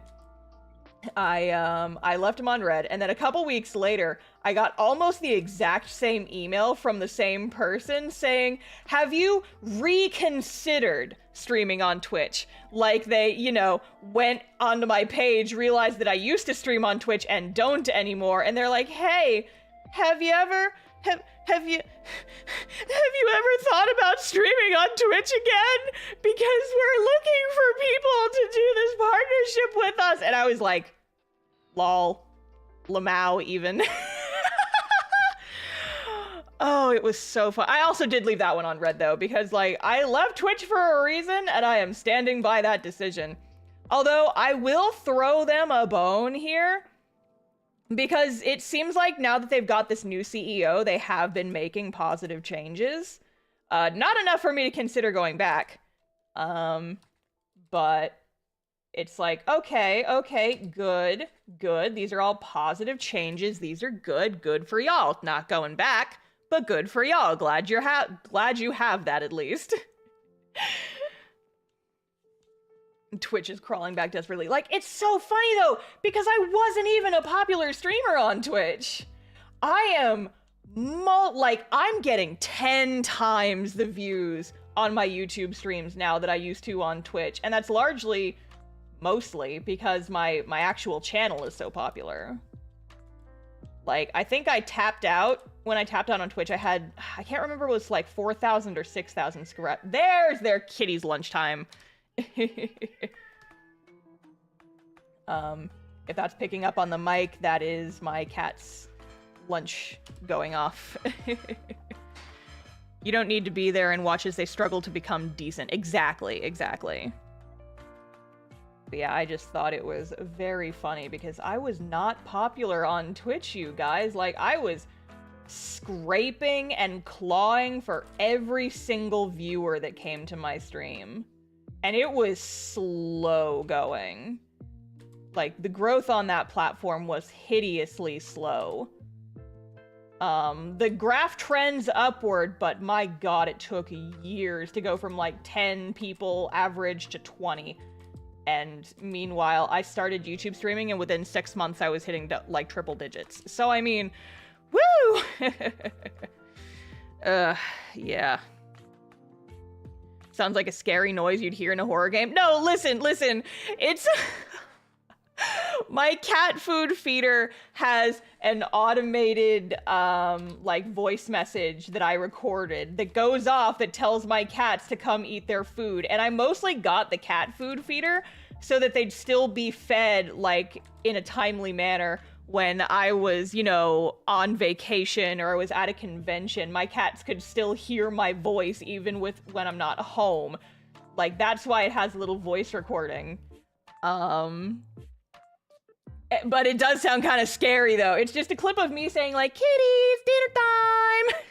I left them on red. And then a couple weeks later, I got almost the exact same email from the same person saying, have you reconsidered streaming on Twitch? Like they, you know, went onto my page, realized that I used to stream on Twitch and don't anymore. And they're like, hey, have you ever thought about streaming on Twitch again? Because we're looking for people to do this partnership with us. And I was like, lol, Lamau even. Oh, it was so fun. I also did leave that one on red though, because like I left Twitch for a reason and I am standing by that decision. Although I will throw them a bone here because it seems like now that they've got this new CEO, they have been making positive changes. Not enough for me to consider going back. But it's like, okay, good. These are all positive changes. These are good for y'all. Not going back. But good for y'all. Glad you have that at least. Twitch is crawling back desperately. Like, it's so funny though, because I wasn't even a popular streamer on Twitch. I am I'm getting 10 times the views on my YouTube streams now that I used to on Twitch. And that's mostly because my actual channel is so popular. Like, I think I tapped out. When I tapped out on Twitch, I can't remember, it was like 4,000 or 6,000 subscribers. There's their kitty's lunchtime. If that's picking up on the mic, that is my cat's lunch going off. You don't need to be there and watch as they struggle to become decent. Exactly. But yeah, I just thought it was very funny because I was not popular on Twitch, you guys. Like, I was scraping and clawing for every single viewer that came to my stream. And it was slow going. Like, the growth on that platform was hideously slow. The graph trends upward, but my god, it took years to go from like 10 people average to 20. And meanwhile, I started YouTube streaming, and within 6 months I was hitting like triple digits. So I mean, woo! Yeah. Sounds like a scary noise you'd hear in a horror game. No, listen, it's... My cat food feeder has an automated, like, voice message that I recorded that goes off that tells my cats to come eat their food. And I mostly got the cat food feeder so that they'd still be fed, like, in a timely manner when I was, you know, on vacation or I was at a convention. My cats could still hear my voice even when I'm not home. Like, that's why it has a little voice recording. But it does sound kind of scary, though. It's just a clip of me saying, like, kitties, dinner time!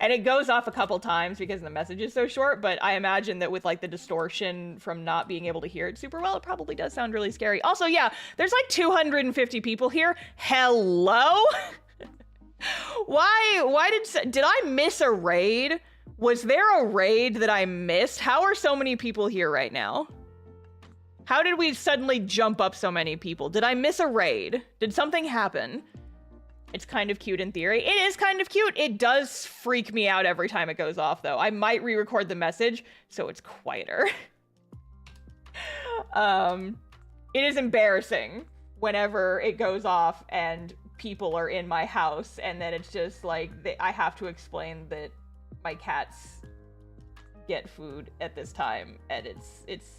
And it goes off a couple times because the message is so short, but I imagine that with, like, the distortion from not being able to hear it super well, it probably does sound really scary. Also, yeah, there's, like, 250 people here. Hello? Did I miss a raid? Was there a raid that I missed? How are so many people here right now? How did we suddenly jump up so many people? Did I miss a raid? Did something happen? It's kind of cute in theory. It is kind of cute. It does freak me out every time it goes off, though. I might re-record the message so it's quieter. It is embarrassing whenever it goes off and people are in my house, and then it's just like, I have to explain that my cats get food at this time, and it's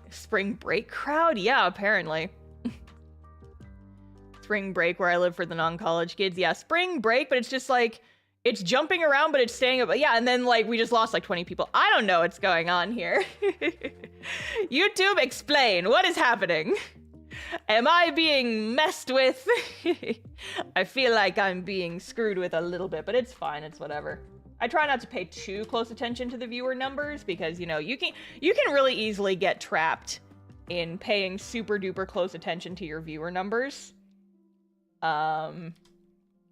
spring break crowd? Yeah, apparently. Spring break where I live for the non-college kids. Yeah, spring break, but it's just like, it's jumping around, but it's staying up. Yeah, and then like we just lost like 20 people. I don't know what's going on here. YouTube, explain. What is happening? Am I being messed with? I feel like I'm being screwed with a little bit, but it's fine. It's whatever. I try not to pay too close attention to the viewer numbers because, you know, you can really easily get trapped in paying super duper close attention to your viewer numbers. And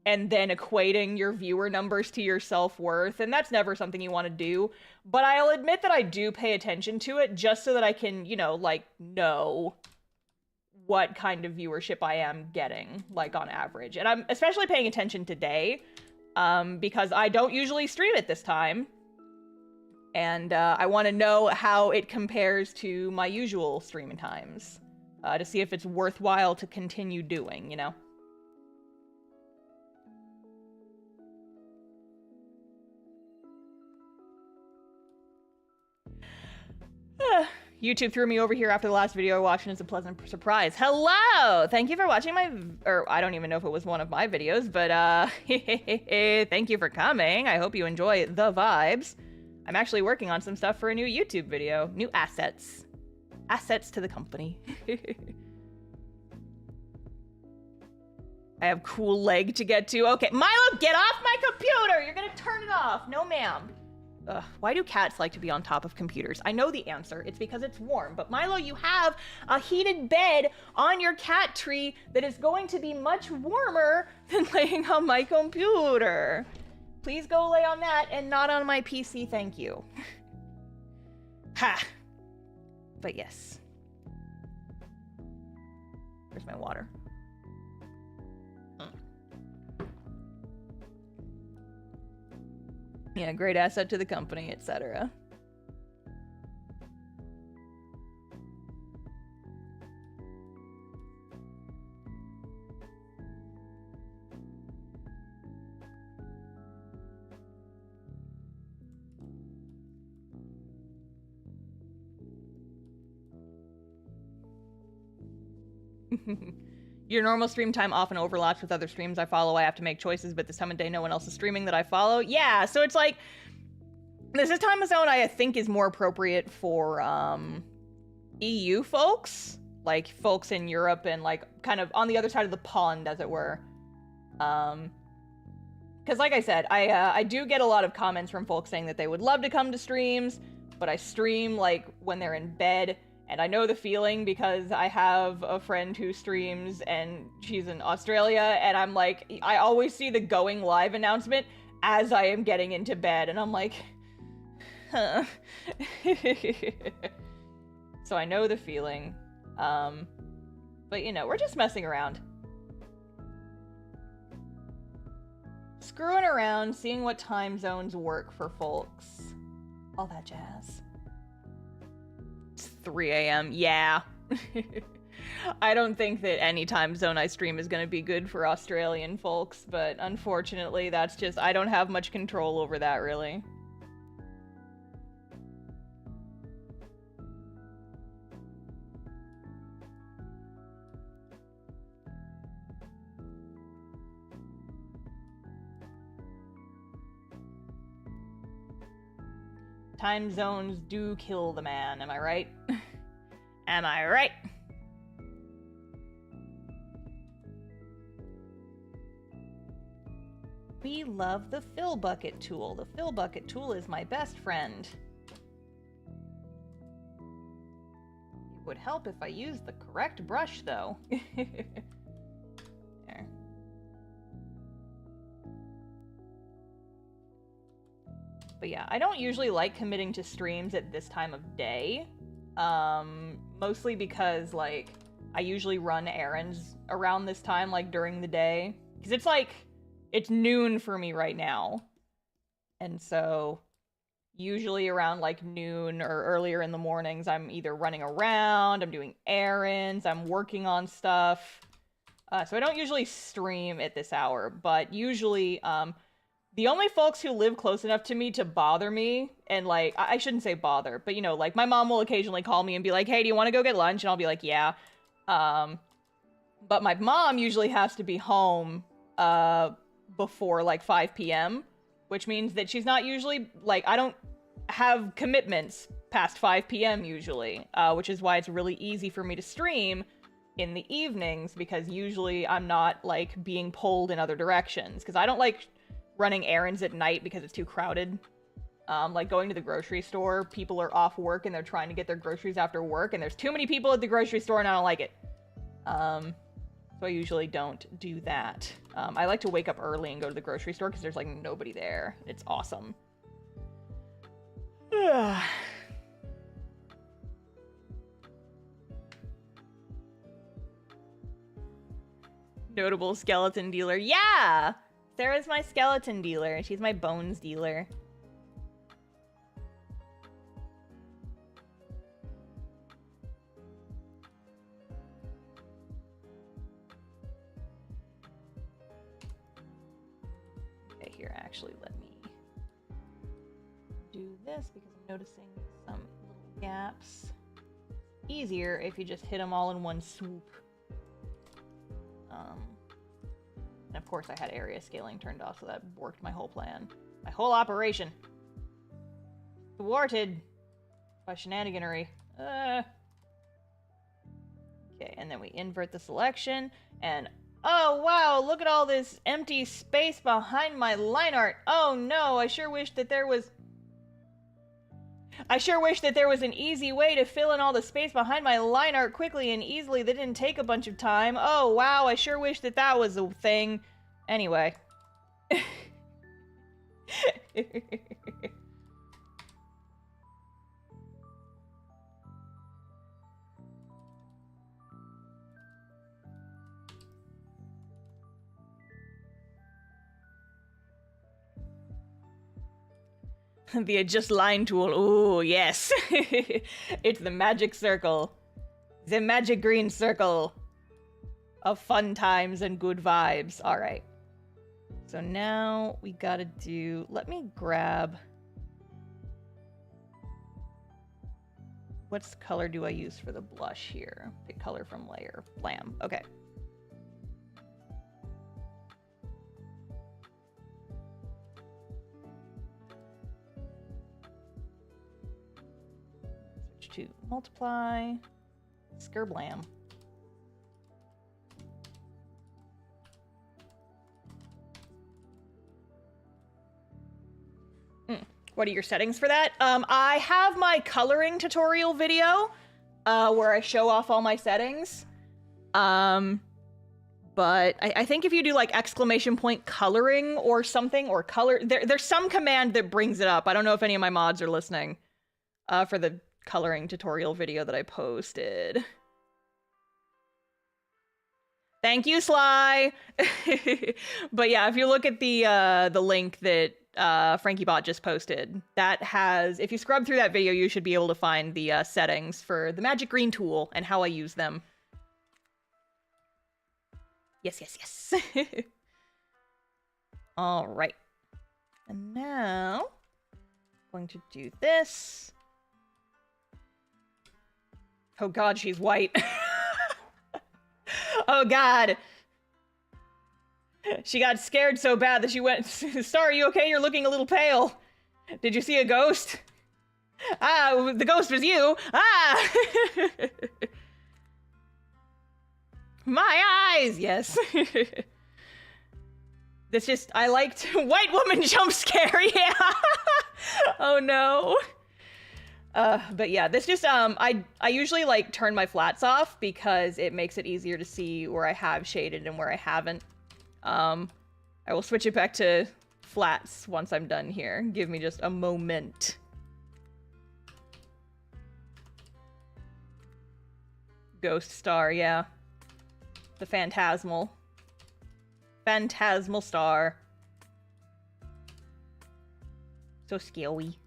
then equating your viewer numbers to your self-worth, and that's never something you want to do. But I'll admit that I do pay attention to it just so that I can, you know, like, know what kind of viewership I am getting, like, on average. And I'm especially paying attention today, because I don't usually stream at this time. And I want to know how it compares to my usual streaming times, to see if it's worthwhile to continue doing, you know? YouTube threw me over here after the last video I watched, and it's a pleasant surprise. Hello! Thank you for watching or I don't even know if it was one of my videos, but thank you for coming. I hope you enjoy the vibes. I'm actually working on some stuff for a new YouTube video. New assets. Assets to the company. I have cool leg to get to. Okay, Milo, get off my computer! You're gonna turn it off. No, ma'am. Ugh, why do cats like to be on top of computers? I know the answer. It's because it's warm. But Milo, you have a heated bed on your cat tree that is going to be much warmer than laying on my computer. Please go lay on that and not on my PC, thank you. Ha! But yes. Where's my water? Yeah, great asset to the company, etc. Your normal stream time often overlaps with other streams I follow. I have to make choices, but this time of day no one else is streaming that I follow. Yeah, so it's like, this is time zone I think is more appropriate for EU folks, like folks in Europe and like kind of on the other side of the pond, as it were. Because like I said, I do get a lot of comments from folks saying that they would love to come to streams, but I stream, like, when they're in bed, and I know the feeling because I have a friend who streams, and she's in Australia, and I'm like, I always see the going live announcement as I am getting into bed, and I'm like, huh. So I know the feeling, but you know, we're just messing around. Screwing around, seeing what time zones work for folks. All that jazz. It's 3 a.m. Yeah. I don't think that any time zone I stream is going to be good for Australian folks, but unfortunately, that's just, I don't have much control over that, really. Time zones do kill the man, am I right? Am I right? We love the fill bucket tool. The fill bucket tool is my best friend. It would help if I used the correct brush, though. There. But yeah, I don't usually like committing to streams at this time of day. Mostly because, like, I usually run errands around this time, like, during the day. Because it's like, it's noon for me right now. And so, usually around, like, noon or earlier in the mornings, I'm either running around, I'm doing errands, I'm working on stuff. So I don't usually stream at this hour, but usually, the only folks who live close enough to me to bother me, and, like, I shouldn't say bother, but, you know, like, my mom will occasionally call me and be like, hey, do you want to go get lunch? And I'll be like, yeah. But my mom usually has to be home, before, like, 5 p.m., which means that she's not usually, like, I don't have commitments past 5 p.m. usually, which is why it's really easy for me to stream in the evenings, because usually I'm not, like, being pulled in other directions, because I don't like running errands at night because it's too crowded. Like going to the grocery store, people are off work and they're trying to get their groceries after work, and there's too many people at the grocery store and I don't like it. So I usually don't do that. I like to wake up early and go to the grocery store because there's like nobody there. It's awesome. Notable skeleton dealer. Yeah! Sarah's my skeleton dealer. She's my bones dealer. Okay, here, actually, let me do this because I'm noticing some little gaps. Easier if you just hit them all in one swoop. And of course I had area scaling turned off, so that worked my whole plan. My whole operation. Thwarted by shenaniganery. Okay, and then we invert the selection, and oh wow, look at all this empty space behind my line art. Oh no, I sure wish that there was an easy way to fill in all the space behind my line art quickly and easily that didn't take a bunch of time. Oh, wow, I sure wish that that was a thing. Anyway. The adjust line tool. Ooh, yes. It's the magic circle. The magic green circle of fun times and good vibes. All right. So now we gotta do... Let me grab... What color do I use for the blush here? Pick color from layer. Blam. Okay. To multiply, skerblam. What are your settings for that? I have my coloring tutorial video where I show off all my settings. But I think if you do like exclamation point coloring or something, or color, there's some command that brings it up. I don't know if any of my mods are listening for the coloring tutorial video that I posted. Thank you, Sly. But yeah, if you look at the link that FrankieBot just posted, that has, if you scrub through that video, you should be able to find the settings for the magic green tool and how I use them. Yes, yes, yes. All right. And now, I'm going to do this. Oh God, she's white. Oh God. She got scared so bad that she went, Star, are you okay? You're looking a little pale. Did you see a ghost? Ah, the ghost was you. Ah! My eyes, yes. That's just, I liked white woman jump scare, yeah. Oh no. But yeah, this just, I usually like turn my flats off because it makes it easier to see where I have shaded and where I haven't. I will switch it back to flats once I'm done here. Give me just a moment. Ghost star, yeah. The phantasmal star. So scary.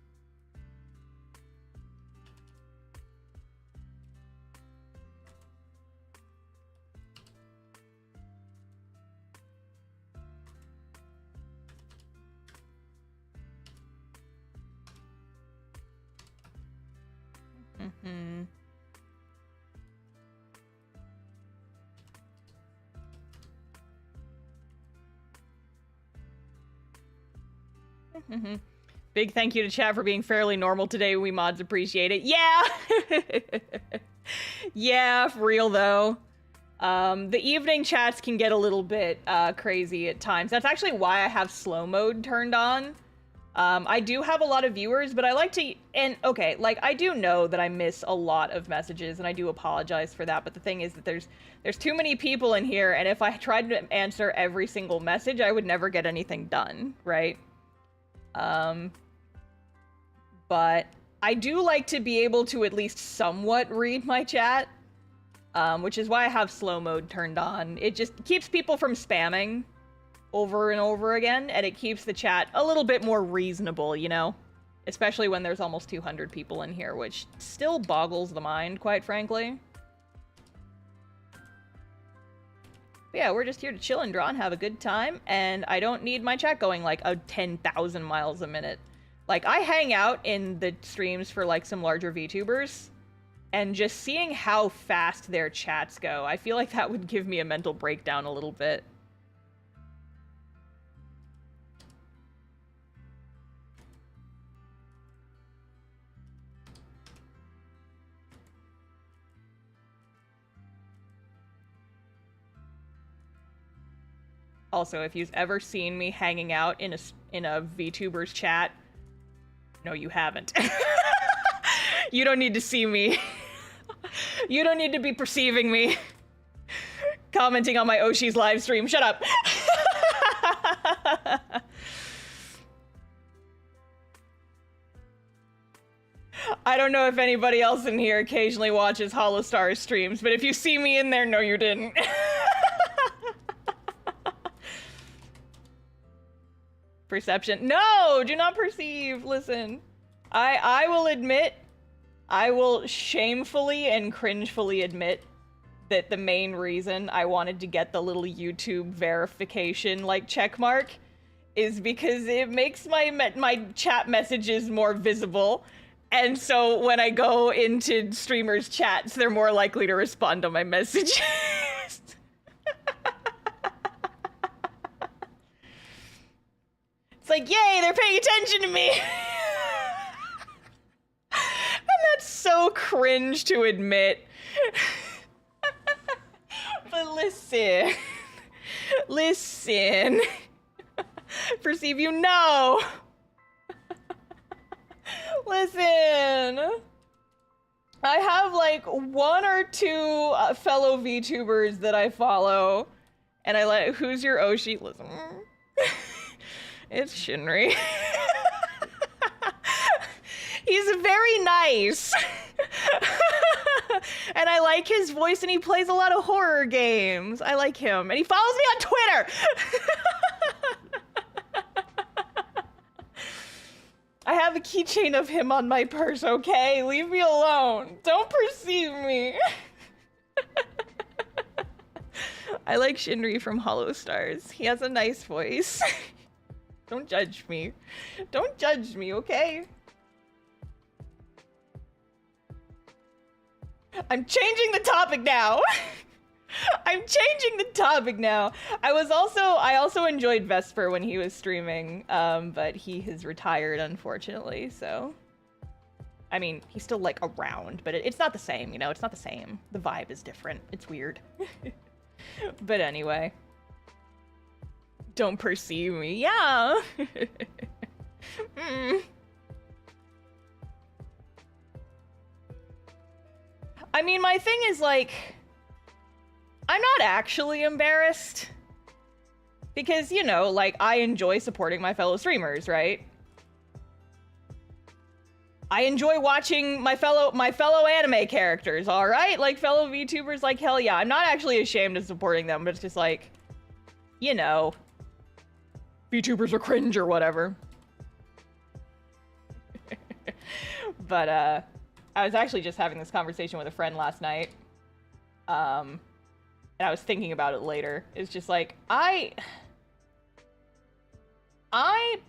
Mm-hmm. Big thank you to chat for being fairly normal today. We mods appreciate it. Yeah! Yeah, for real though. The evening chats can get a little bit crazy at times. That's actually why I have slow mode turned on. I do have a lot of viewers, but I like to, and okay, like I do know that I miss a lot of messages and I do apologize for that, but the thing is that there's too many people in here, and if I tried to answer every single message, I would never get anything done, right? But I do like to be able to at least somewhat read my chat, which is why I have slow mode turned on. It just keeps people from spamming over and over again, and it keeps the chat a little bit more reasonable, you know? Especially when there's almost 200 people in here, which still boggles the mind, quite frankly. But yeah, we're just here to chill and draw and have a good time, and I don't need my chat going like 10,000 miles a minute. Like, I hang out in the streams for like some larger VTubers, and just seeing how fast their chats go, I feel like that would give me a mental breakdown a little bit. Also, if you've ever seen me hanging out in a VTuber's chat, no, you haven't. You don't need to see me. You don't need to be perceiving me. Commenting on my Oshi's live stream. Shut up. I don't know if anybody else in here occasionally watches Holostar streams, but if you see me in there, no, you didn't. Perception. No, do not perceive. Listen, I will admit, I will shamefully and cringefully admit that the main reason I wanted to get the little YouTube verification like check mark is because it makes my chat messages more visible. And so when I go into streamers' chats, they're more likely to respond to my messages. It's like, yay, they're paying attention to me. And that's so cringe to admit. But listen. Perceive, you know. Listen, I have like 1 or 2 fellow VTubers that I follow, and I let, who's your Oshi? Listen, it's Shinri. He's very nice. And I like his voice, and he plays a lot of horror games. I like him, and he follows me on Twitter. I have a keychain of him on my purse, okay? Leave me alone. Don't perceive me. I like Shinri from Hollow Stars. He has a nice voice. Don't judge me. Don't judge me, okay? I'm changing the topic now. I'm changing the topic now. I also enjoyed Vesper when he was streaming, but he has retired, unfortunately, so. I mean, he's still, like, around, but it's not the same, you know? It's not the same. The vibe is different. It's weird. But anyway. Don't perceive me. Yeah. I mean, my thing is, like, I'm not actually embarrassed. Because, you know, like, I enjoy supporting my fellow streamers, right? I enjoy watching my fellow anime characters, all right? Like, fellow VTubers, like, hell yeah. I'm not actually ashamed of supporting them, but it's just like, you know, VTubers are cringe or whatever. But, I was actually just having this conversation with a friend last night. And I was thinking about it later. It's just like, I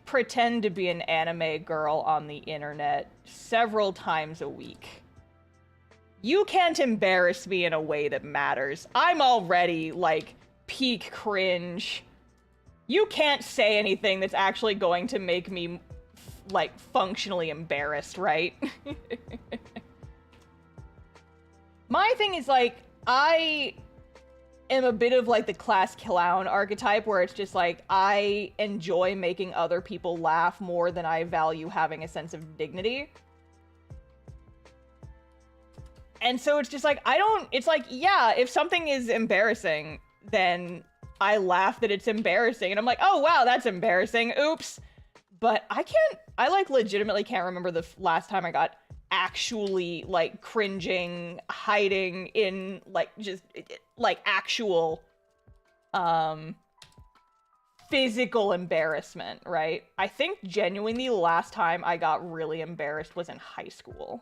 pretend to be an anime girl on the internet several times a week. You can't embarrass me in a way that matters. I'm already, like, peak cringe. You can't say anything that's actually going to make me, like, functionally embarrassed, right? My thing is, like, I am a bit of, like, the class clown archetype, where it's just, like, I enjoy making other people laugh more than I value having a sense of dignity. And so it's just, like, it's like, yeah, if something is embarrassing, then I laugh that it's embarrassing, and I'm like, oh, wow, that's embarrassing, oops. But I, like, legitimately can't remember the last time I got actually, like, cringing, hiding in, like, just, like, actual, physical embarrassment, right? I think genuinely the last time I got really embarrassed was in high school.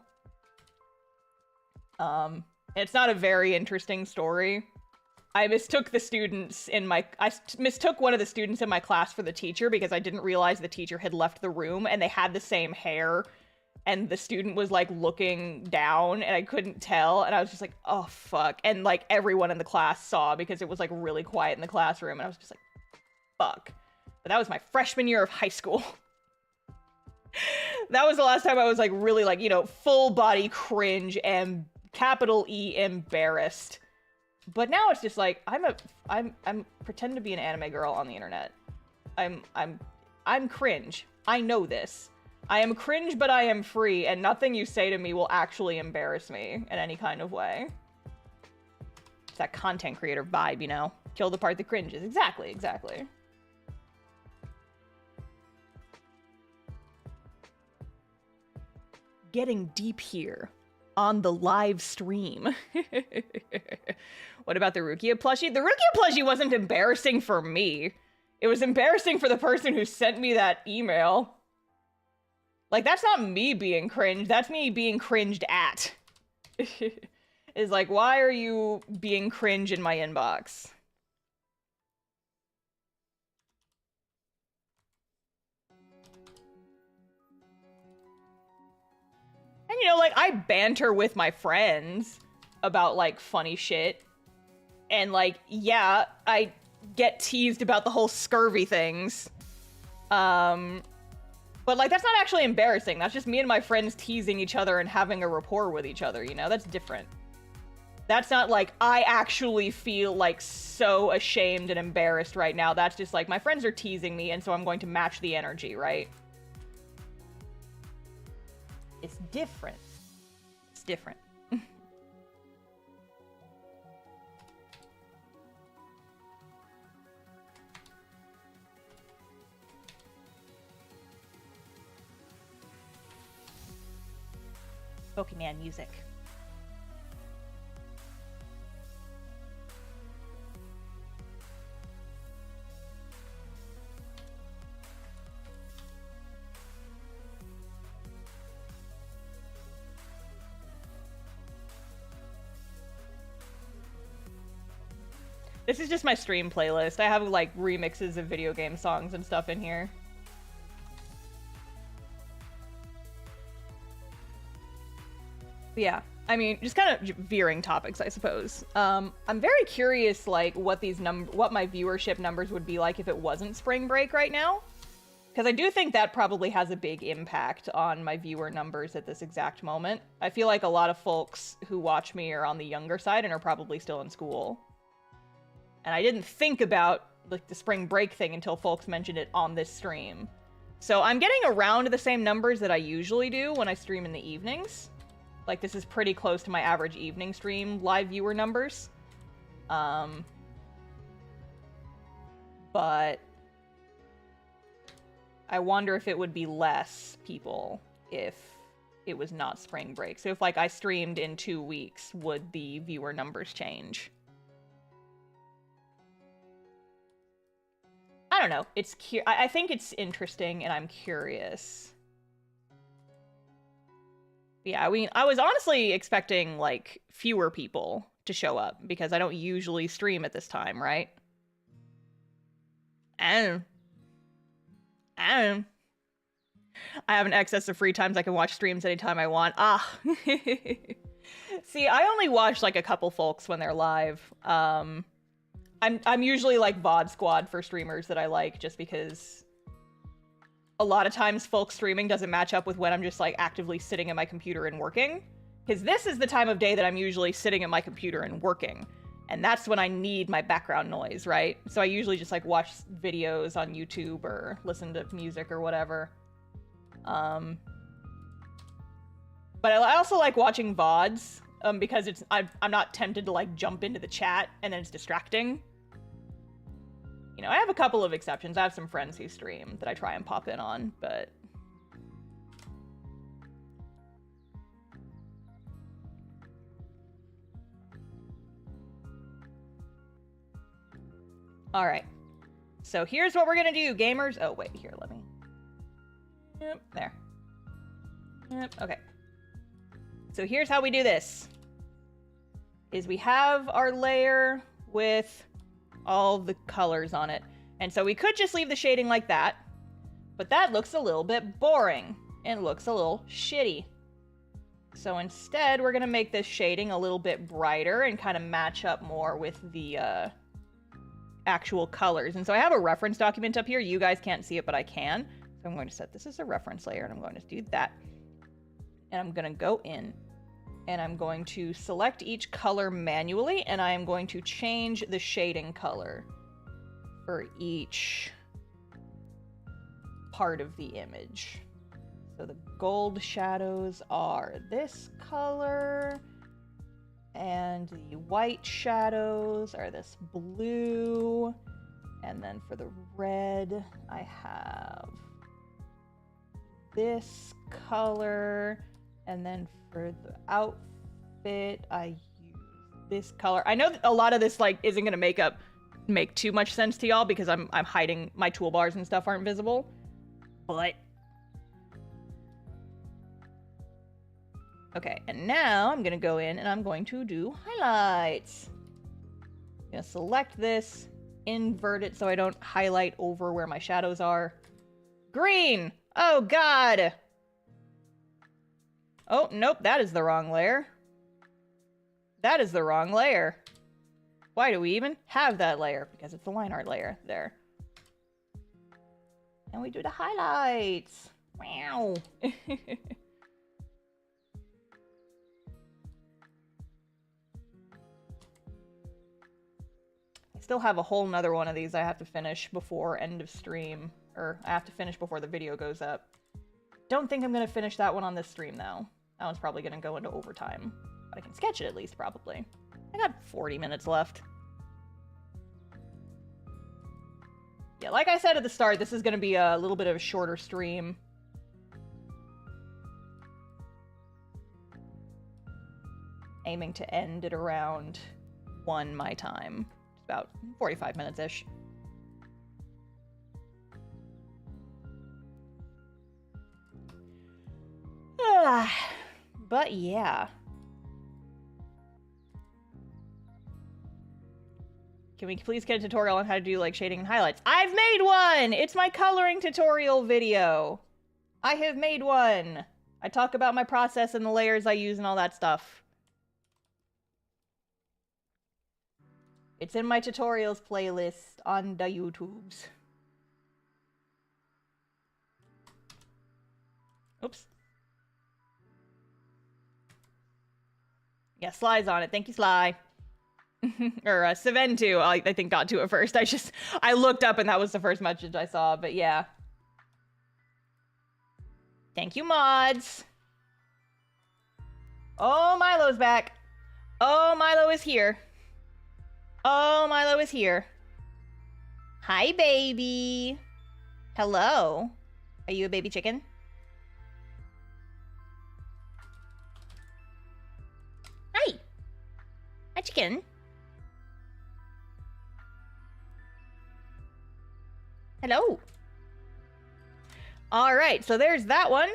It's not a very interesting story. I mistook one of the students in my class for the teacher because I didn't realize the teacher had left the room, and they had the same hair, and the student was, like, looking down, and I couldn't tell, and I was just like, oh, fuck. And, like, everyone in the class saw because it was, like, really quiet in the classroom, and I was just like, fuck. But that was my freshman year of high school. That was the last time I was, like, really, like, you know, full body cringe and capital E embarrassed. But now it's just like, I'm pretend to be an anime girl on the internet. I'm cringe. I know this. I am cringe, but I am free, and nothing you say to me will actually embarrass me in any kind of way. It's that content creator vibe, you know? Kill the part that cringes. Exactly, exactly. Getting deep here on the live stream. What about the Rukia plushie? The Rukia plushie wasn't embarrassing for me. It was embarrassing for the person who sent me that email. Like, that's not me being cringe, that's me being cringed at. It's like, why are you being cringe in my inbox? And, you know, like, I banter with my friends about, like, funny shit. And, like, yeah, I get teased about the whole scurvy things. But, like, that's not actually embarrassing. That's just me and my friends teasing each other and having a rapport with each other, you know? That's different. That's not, like, I actually feel, like, so ashamed and embarrassed right now. That's just, like, my friends are teasing me, and so I'm going to match the energy, right? It's different. It's different. Pokemon music. This is just my stream playlist. I have like remixes of video game songs and stuff in here. Yeah, I mean, just kind of veering topics, I suppose. I'm very curious, like, what my viewership numbers would be like if it wasn't spring break right now. Because I do think that probably has a big impact on my viewer numbers at this exact moment. I feel like a lot of folks who watch me are on the younger side and are probably still in school. And I didn't think about, like, the spring break thing until folks mentioned it on this stream. So I'm getting around the same numbers that I usually do when I stream in the evenings. Like, this is pretty close to my average evening stream live viewer numbers. But I wonder if it would be less people if it was not spring break. So if, like, I streamed in 2 weeks, would the viewer numbers change? I don't know. I think it's interesting, and I'm curious. Yeah, I was honestly expecting, like, fewer people to show up, because I don't usually stream at this time, right? I have an excess of free times. I can watch streams anytime I want. Ah. See, I only watch, like, a couple folks when they're live. I'm usually, like, VOD squad for streamers that I like, just because a lot of times folks streaming doesn't match up with when I'm just, like, actively sitting at my computer and working. Because this is the time of day that I'm usually sitting at my computer and working. And that's when I need my background noise, right? So I usually just, like, watch videos on YouTube or listen to music or whatever. But I also like watching VODs, because I'm not tempted to, like, jump into the chat and then it's distracting. You know, I have a couple of exceptions. I have some friends who stream that I try and pop in on, but... Alright. So here's what we're gonna do, gamers. Oh, wait, here, let me... Yep, there. Yep, okay. So here's how we do this. Is we have our layer with all the colors on it. And so we could just leave the shading like that, but that looks a little bit boring and looks a little shitty. So instead, we're gonna make this shading a little bit brighter and kind of match up more with the actual colors. And so I have a reference document up here. You guys can't see it, but I can. So I'm going to set this as a reference layer, and I'm going to do that. And I'm gonna go in, and I'm going to select each color manually, and I am going to change the shading color for each part of the image. So the gold shadows are this color, and the white shadows are this blue, and then for the red, I have this color, and then for the outfit, I use this color. I know that a lot of this, like, isn't gonna make too much sense to y'all because I'm hiding my toolbars and stuff aren't visible, but okay. And now I'm gonna go in and I'm going to do highlights. I'm gonna select this, invert it so I don't highlight over where my shadows are. Green. Oh God. Oh, nope, that is the wrong layer. That is the wrong layer. Why do we even have that layer? Because it's the line art layer. There. And we do the highlights. Wow. I still have a whole nother one of these I have to finish before end of stream. Or I have to finish before the video goes up. don't think I'm going to finish that one on this stream, though. That one's probably going to go into overtime. But I can sketch it at least, probably. I got 40 minutes left. Yeah, like I said at the start, this is going to be a little bit of a shorter stream. Aiming to end at around 1 my time. It's about 45 minutes-ish. But yeah. Can we please get a tutorial on how to do like shading and highlights? I've made one! It's my coloring tutorial video. I have made one. I talk about my process and the layers I use and all that stuff. It's in my tutorials playlist on the YouTubes. Oops. Yeah, Sly's on it. Thank you, Sly. Or Seven too. I think got to it first. I looked up and that was the first message I saw, but yeah. Thank you, mods. Oh, Milo's back. Oh, Milo is here. Oh, Milo is here. Hi, baby. Hello. Are you a baby chicken? Hi. Hi, chicken. Hello. All right, so there's that one,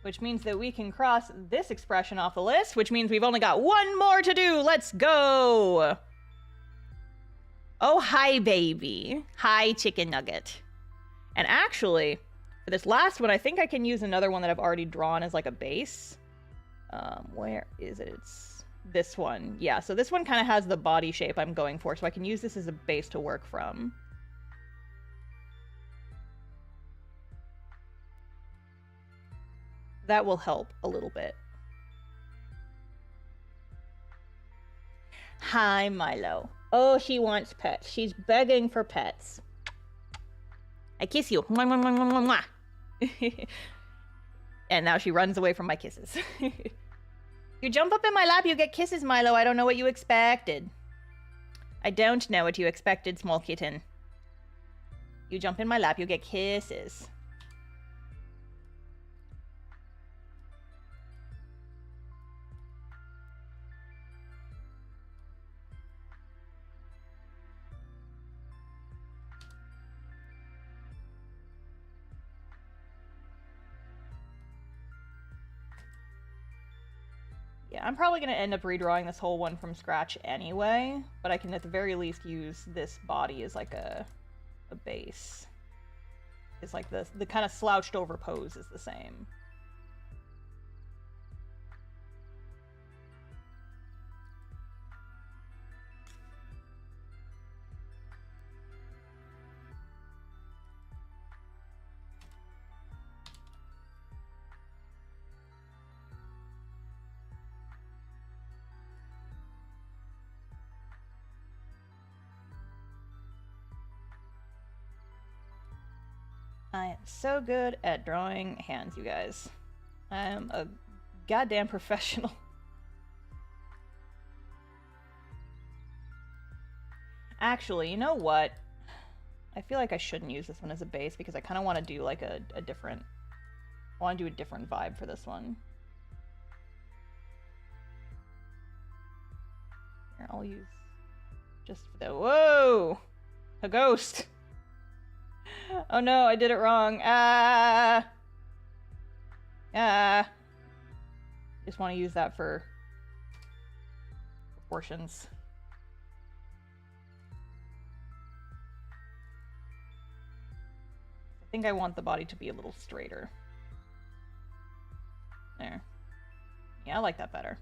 which means that we can cross this expression off the list, which means we've only got one more to do. Let's go. Oh, hi, baby. Hi, chicken nugget. And actually, for this last one, I think I can use another one that I've already drawn as like a base. Where is it? It's this one. Yeah, so this one kind of has the body shape I'm going for, so I can use this as a base to work from. That will help a little bit. Hi, Milo. Oh, she wants pets. She's begging for pets. I kiss you. Mwah, mwah, mwah, mwah, mwah. And now she runs away from my kisses. You jump up in my lap, you get kisses, Milo. I don't know what you expected. I don't know what you expected, small kitten. You jump in my lap, you get kisses. Yeah, I'm probably going to end up redrawing this whole one from scratch anyway, but I can at the very least use this body as like a base. It's like the kind of slouched over pose is the same. I am so good at drawing hands, you guys. I am a goddamn professional. Actually, you know what? I feel like I shouldn't use this one as a base because I kind of want to do like a different... I want to do a different vibe for this one. Here, I'll use just for the... Whoa! A ghost! Oh no, I did it wrong. Just want to use that for proportions. I think I want the body to be a little straighter. There. Yeah, I like that better.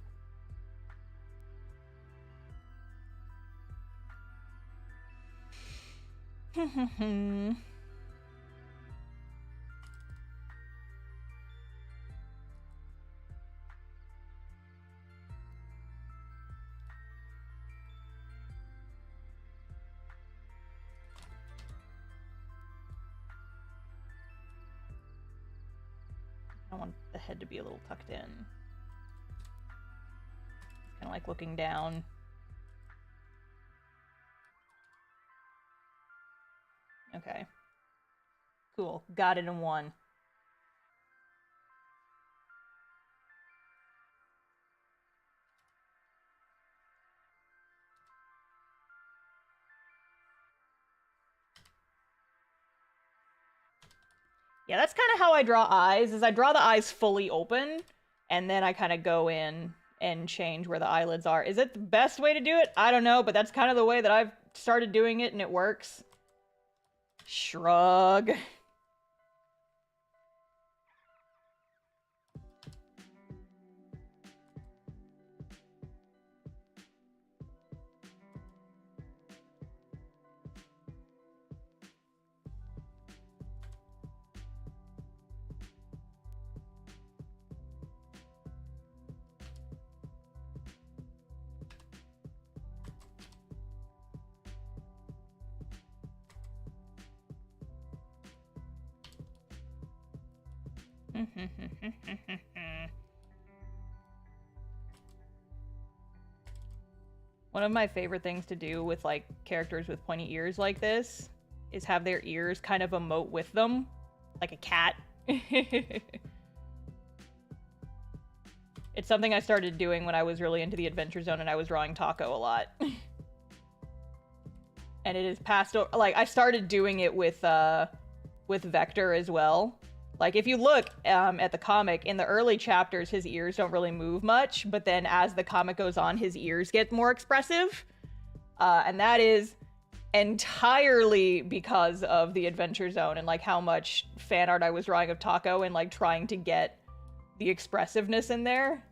head to be a little tucked in. Kind of like looking down. Okay. Cool. Got it in one. Yeah, that's kind of how I draw eyes, is I draw the eyes fully open, and then I kind of go in and change where the eyelids are. Is it the best way to do it? I don't know, but that's kind of the way that I've started doing it, and it works. Shrug. One of my favorite things to do with like characters with pointy ears like this is have their ears kind of emote with them, like a cat. It's something I started doing when I was really into the Adventure Zone and I was drawing Taco a lot. And it is passed over, like I started doing it with Vector as well. Like, if you look at the comic, in the early chapters, his ears don't really move much, but then as the comic goes on, his ears get more expressive. And that is entirely because of the Adventure Zone and, like, how much fan art I was drawing of Taco and, like, trying to get the expressiveness in there.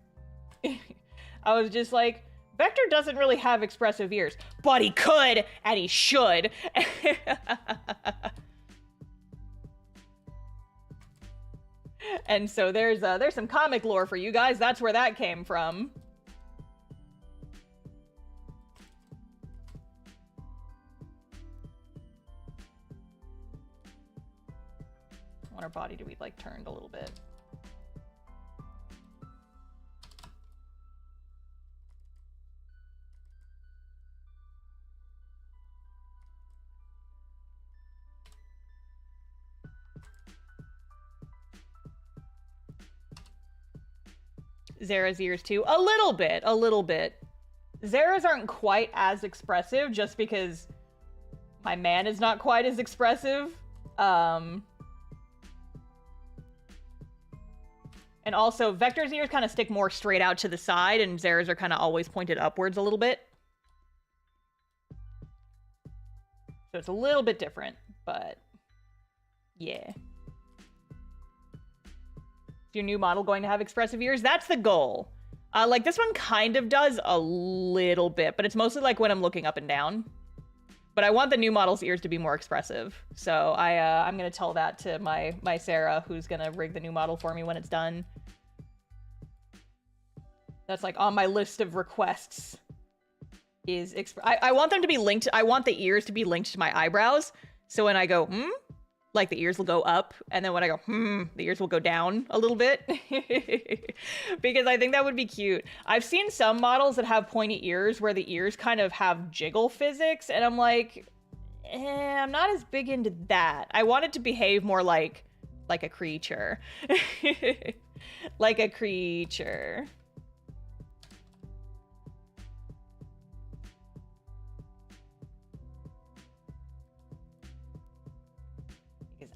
I was just like, Vector doesn't really have expressive ears, but he could, and he should. And so there's some comic lore for you guys. That's where that came from. I want our body to be like turned a little bit. Zara's ears too. A little bit. Zara's aren't quite as expressive just because my man is not quite as expressive. And also, Vector's ears kind of stick more straight out to the side, and Zara's are kind of always pointed upwards a little bit. So it's a little bit different, but yeah. Is your new model going to have expressive ears? That's the goal. Like, this one kind of does a little bit, but it's mostly like when I'm looking up and down. But I want the new model's ears to be more expressive. So I'm going to tell that to my Sarah, who's going to rig the new model for me when it's done. That's like on my list of requests. I want them to be linked. I want the ears to be linked to my eyebrows. So when I go, like the ears will go up, and then when I go, the ears will go down a little bit. Because I think that would be cute. I've seen some models that have pointy ears where the ears kind of have jiggle physics, and I'm like, I'm not as big into that. I want it to behave more like a creature. Like a creature.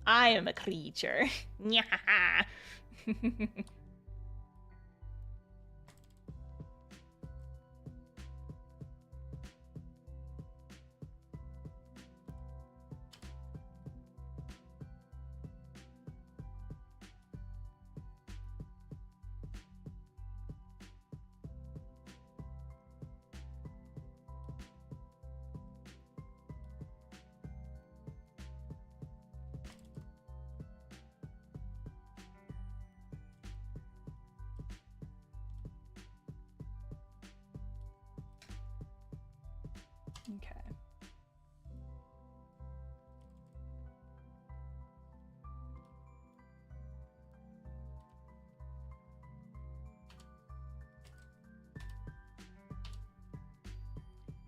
I am a creature.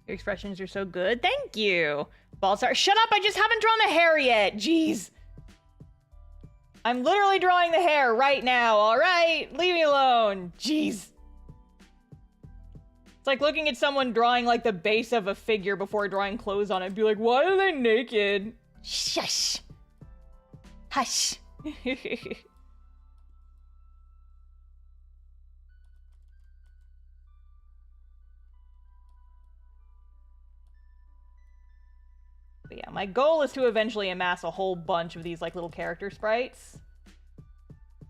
Your expressions are so good. Thank you. Ballstar, shut up! I just haven't drawn the hair yet. Jeez. I'm literally drawing the hair right now. All right, leave me alone. Jeez. It's like looking at someone drawing like the base of a figure before drawing clothes on it and be like, why are they naked? Shush. Hush. But yeah, my goal is to eventually amass a whole bunch of these like little character sprites.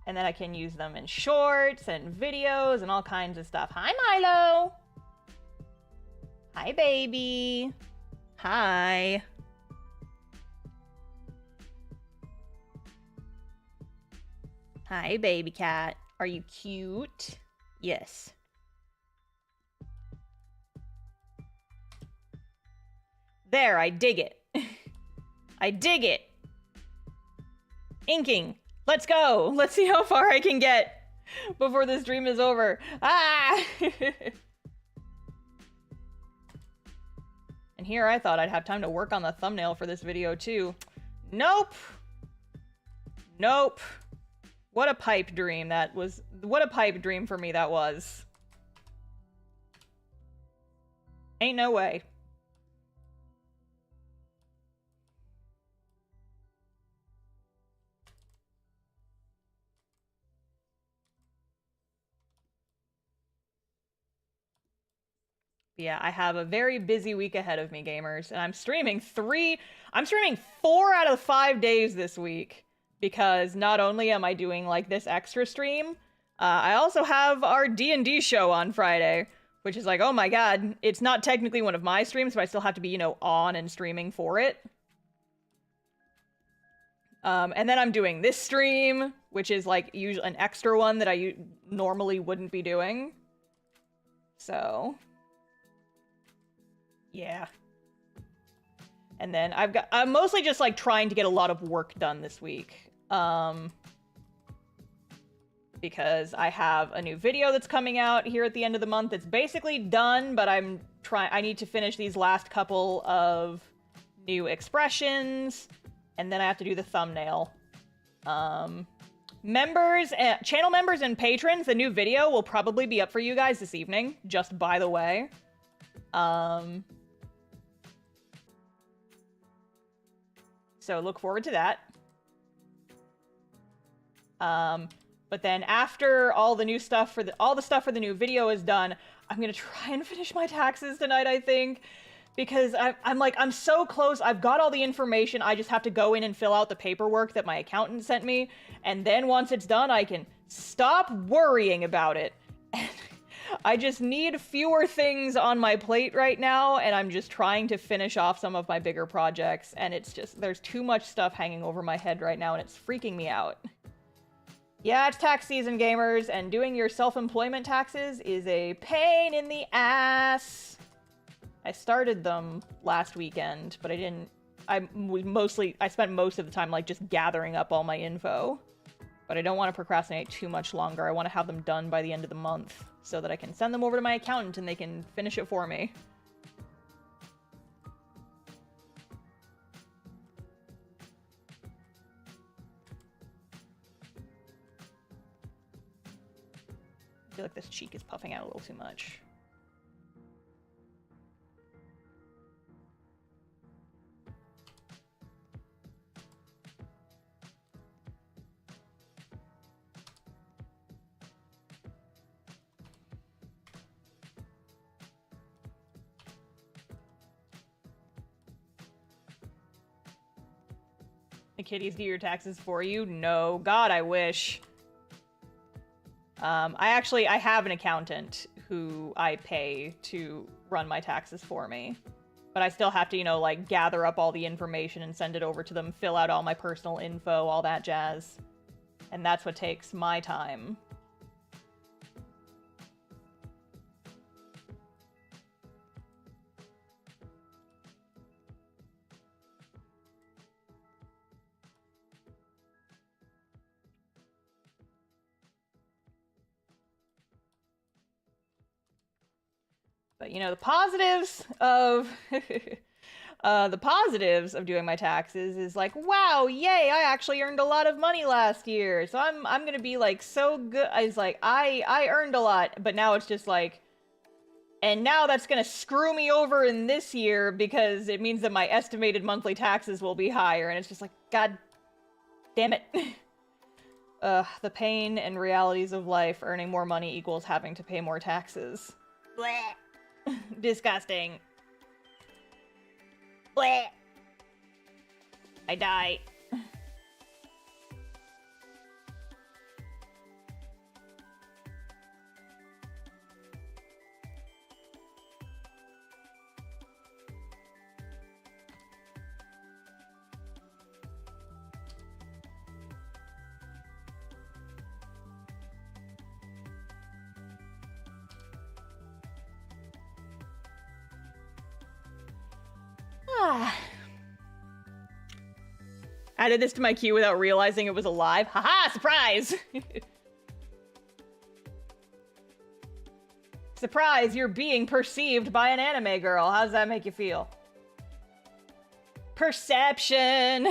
And then I can use them in shorts and videos and all kinds of stuff. Hi, Milo. Hi, baby. Hi. Hi, baby cat. Are you cute? Yes. There, I dig it. I dig it. Inking. Let's go. Let's see how far I can get before this stream is over. Ah! And here I thought I'd have time to work on the thumbnail for this video too. Nope. Nope. What a pipe dream that was. What a pipe dream for me that was. Ain't no way. Yeah, I have a very busy week ahead of me, gamers, and I'm streaming 4 out of 5 days this week, because not only am I doing, like, this extra stream, I also have our D&D show on Friday, which is like, oh my god, it's not technically one of my streams, but I still have to be, you know, on and streaming for it. And then I'm doing this stream, which is, like, usually an extra one that I normally wouldn't be doing. So... yeah. And then I'm mostly just like trying to get a lot of work done this week. Because I have a new video that's coming out here at the end of the month. It's basically done, but I need to finish these last couple of new expressions, and then I have to do the thumbnail. Channel members and patrons, the new video will probably be up for you guys this evening, just by the way. So look forward to that. But then after all the stuff for the new video is done, I'm gonna try and finish my taxes tonight, I think. Because I'm so close. I've got all the information. I just have to go in and fill out the paperwork that my accountant sent me. And then once it's done, I can stop worrying about it. I just need fewer things on my plate right now, and I'm just trying to finish off some of my bigger projects, and it's just, there's too much stuff hanging over my head right now, and it's freaking me out. Yeah, it's tax season, gamers, and doing your self-employment taxes is a pain in the ass. I started them last weekend, but I spent most of the time, like, just gathering up all my info. But I don't want to procrastinate too much longer. I want to have them done by the end of the month, so that I can send them over to my accountant and they can finish it for me. I feel like this cheek is puffing out a little too much. The kitties do your taxes for you? No. God, I wish. I have an accountant who I pay to run my taxes for me. But I still have to, you know, like, gather up all the information and send it over to them, fill out all my personal info, all that jazz. And that's what takes my time. But you know, the positives of the positives of doing my taxes is like, wow, yay, I actually earned a lot of money last year. So I'm gonna be like so good. I was like, I earned a lot, but now it's just like, and now that's gonna screw me over in this year because it means that my estimated monthly taxes will be higher, and it's just like, god damn it. The pain and realities of life. Earning more money equals having to pay more taxes. Blech. Disgusting. Blech. I die. Added this to my queue without realizing it was alive. Haha, surprise! Surprise, you're being perceived by an anime girl. How does that make you feel? Perception!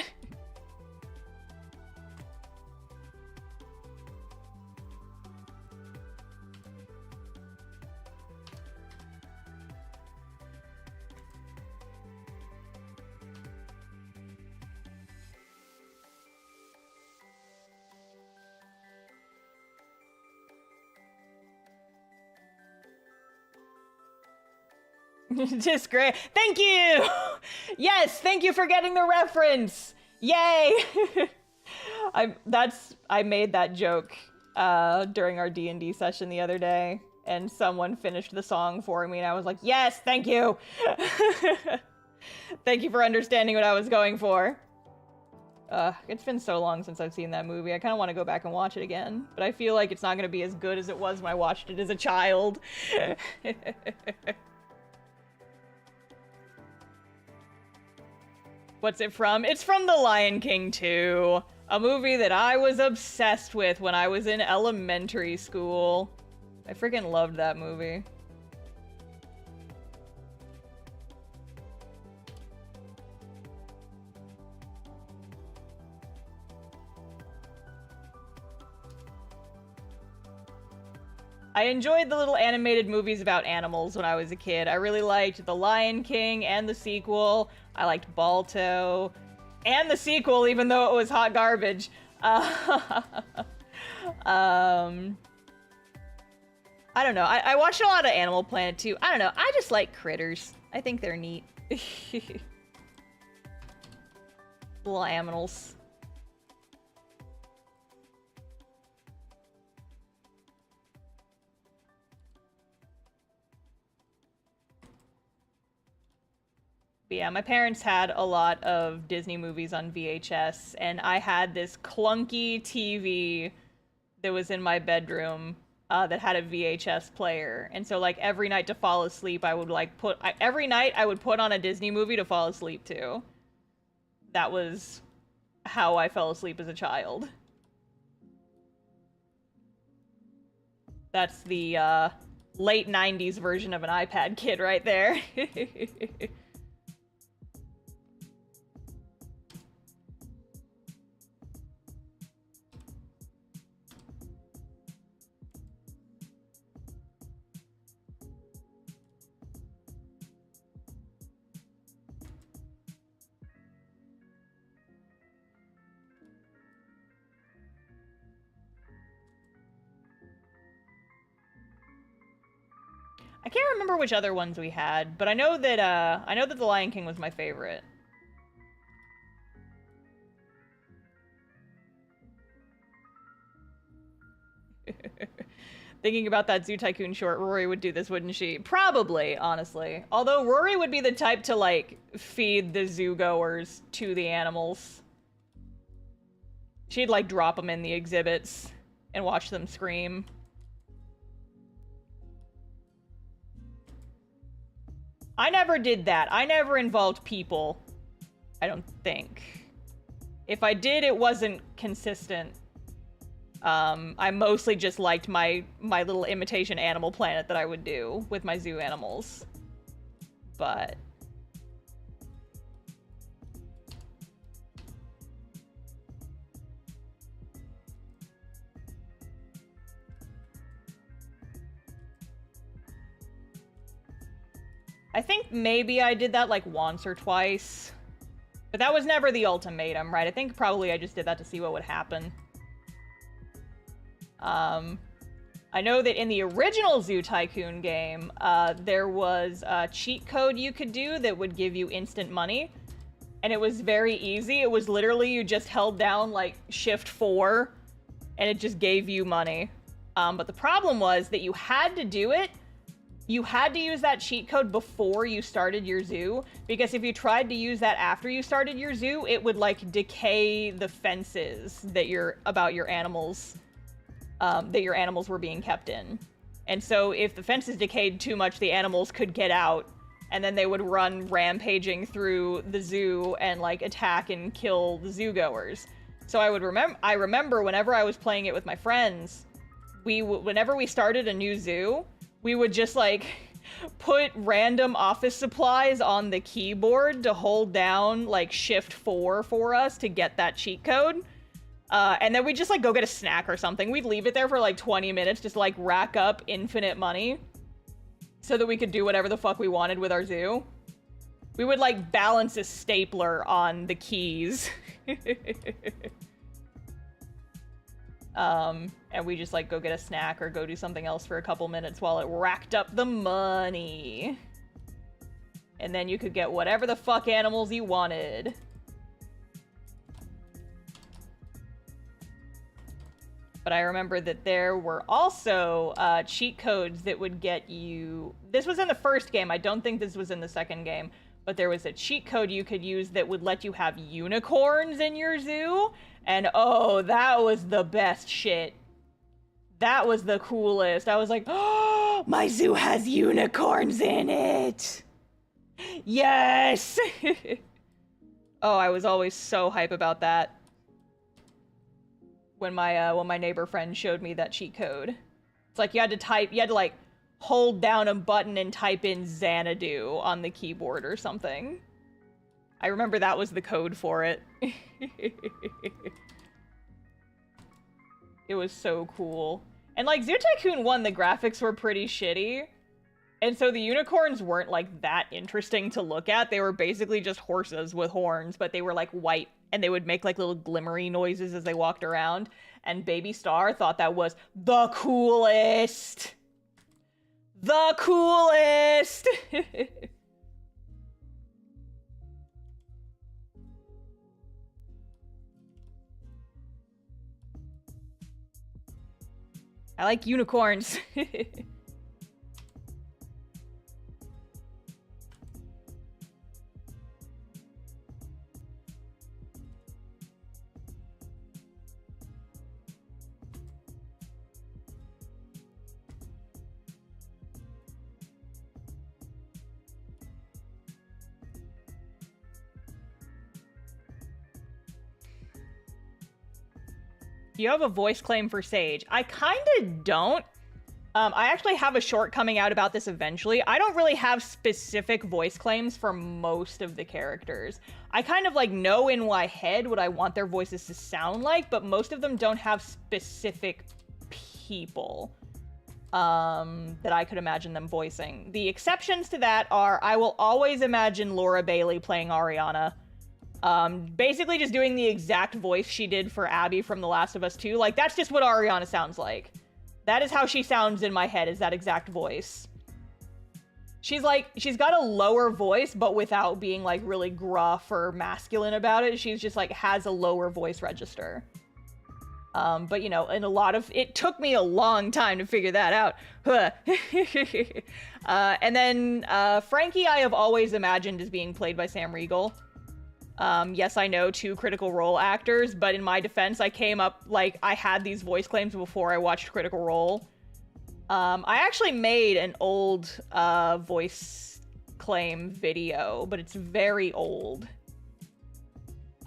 Just great. Thank you! Yes, thank you for getting the reference! Yay! I made that joke during our D&D session the other day, and someone finished the song for me, and I was like, yes, thank you! Thank you for understanding what I was going for. It's been so long since I've seen that movie. I kind of want to go back and watch it again, but I feel like it's not going to be as good as it was when I watched it as a child. What's it from? It's from The Lion King 2, a movie that I was obsessed with when I was in elementary school. I freaking loved that movie. I enjoyed the little animated movies about animals when I was a kid. I really liked The Lion King and the sequel. I liked Balto and the sequel, even though it was hot garbage. I don't know. I watched a lot of Animal Planet too. I don't know. I just like critters. I think they're neat. Little aminals. But yeah, my parents had a lot of Disney movies on VHS, and I had this clunky TV that was in my bedroom that had a VHS player. And so, like, every night to fall asleep, I would, like, every night I would put on a Disney movie to fall asleep to. That was how I fell asleep as a child. That's the, late 90s version of an iPad kid right there. I can't remember which other ones we had, but I know that The Lion King was my favorite. Thinking about that Zoo Tycoon short, Rory would do this, wouldn't she? Probably, honestly. Although Rory would be the type to, like, feed the zoo goers to the animals. She'd, like, drop them in the exhibits and watch them scream. I never did that. I never involved people. I don't think. If I did, it wasn't consistent. I mostly just liked my little imitation Animal Planet that I would do with my zoo animals. But I think maybe I did that like once or twice. But that was never the ultimatum, right? I think probably I just did that to see what would happen. I know that in the original Zoo Tycoon game, there was a cheat code you could do that would give you instant money. And it was very easy. It was literally you just held down like Shift 4 and it just gave you money. But the problem was that you had to do it. You had to use that cheat code before you started your zoo, because if you tried to use that after you started your zoo, it would like decay the fences that your animals were being kept in. And so if the fences decayed too much, the animals could get out, and then they would run rampaging through the zoo and like attack and kill the zoo goers. So I remember whenever I was playing it with my friends, whenever we started a new zoo, we would just like put random office supplies on the keyboard to hold down like Shift 4 for us to get that cheat code. And then we'd just like go get a snack or something. We'd leave it there for like 20 minutes just to like rack up infinite money so that we could do whatever the fuck we wanted with our zoo. We would like balance a stapler on the keys. And we just like go get a snack or go do something else for a couple minutes while it racked up the money. And then you could get whatever the fuck animals you wanted. But I remember that there were also cheat codes that would get you... This was in the first game. I don't think this was in the second game. But there was a cheat code you could use that would let you have unicorns in your zoo. And oh, that was the best shit. That was the coolest. I was like, oh, my zoo has unicorns in it. Yes. Oh, I was always so hype about that. When my neighbor friend showed me that cheat code. It's like you had to like hold down a button and type in Xanadu on the keyboard or something. I remember that was the code for it. It was so cool. And like Zoo Tycoon 1, the graphics were pretty shitty. And so the unicorns weren't like that interesting to look at. They were basically just horses with horns, but they were like white and they would make like little glimmery noises as they walked around. And Baby Star thought that was the coolest. The coolest! I like unicorns. Do you have a voice claim for Sage? I kinda don't. I actually have a short coming out about this eventually. I don't really have specific voice claims for most of the characters. I kind of like know in my head what I want their voices to sound like, but most of them don't have specific people that I could imagine them voicing. The exceptions to that are I will always imagine Laura Bailey playing Ariana. Basically just doing the exact voice she did for Abby from The Last of Us 2. Like, that's just what Ariana sounds like. That is how she sounds in my head, is that exact voice. She's got a lower voice, but without being, like, really gruff or masculine about it. She's just, like, has a lower voice register. But, you know, it took me a long time to figure that out. And then, Frankie I have always imagined as being played by Sam Riegel. Yes, I know, 2 Critical Role actors, but in my defense, I came up, like, I had these voice claims before I watched Critical Role. I actually made an old, voice claim video, but it's very old.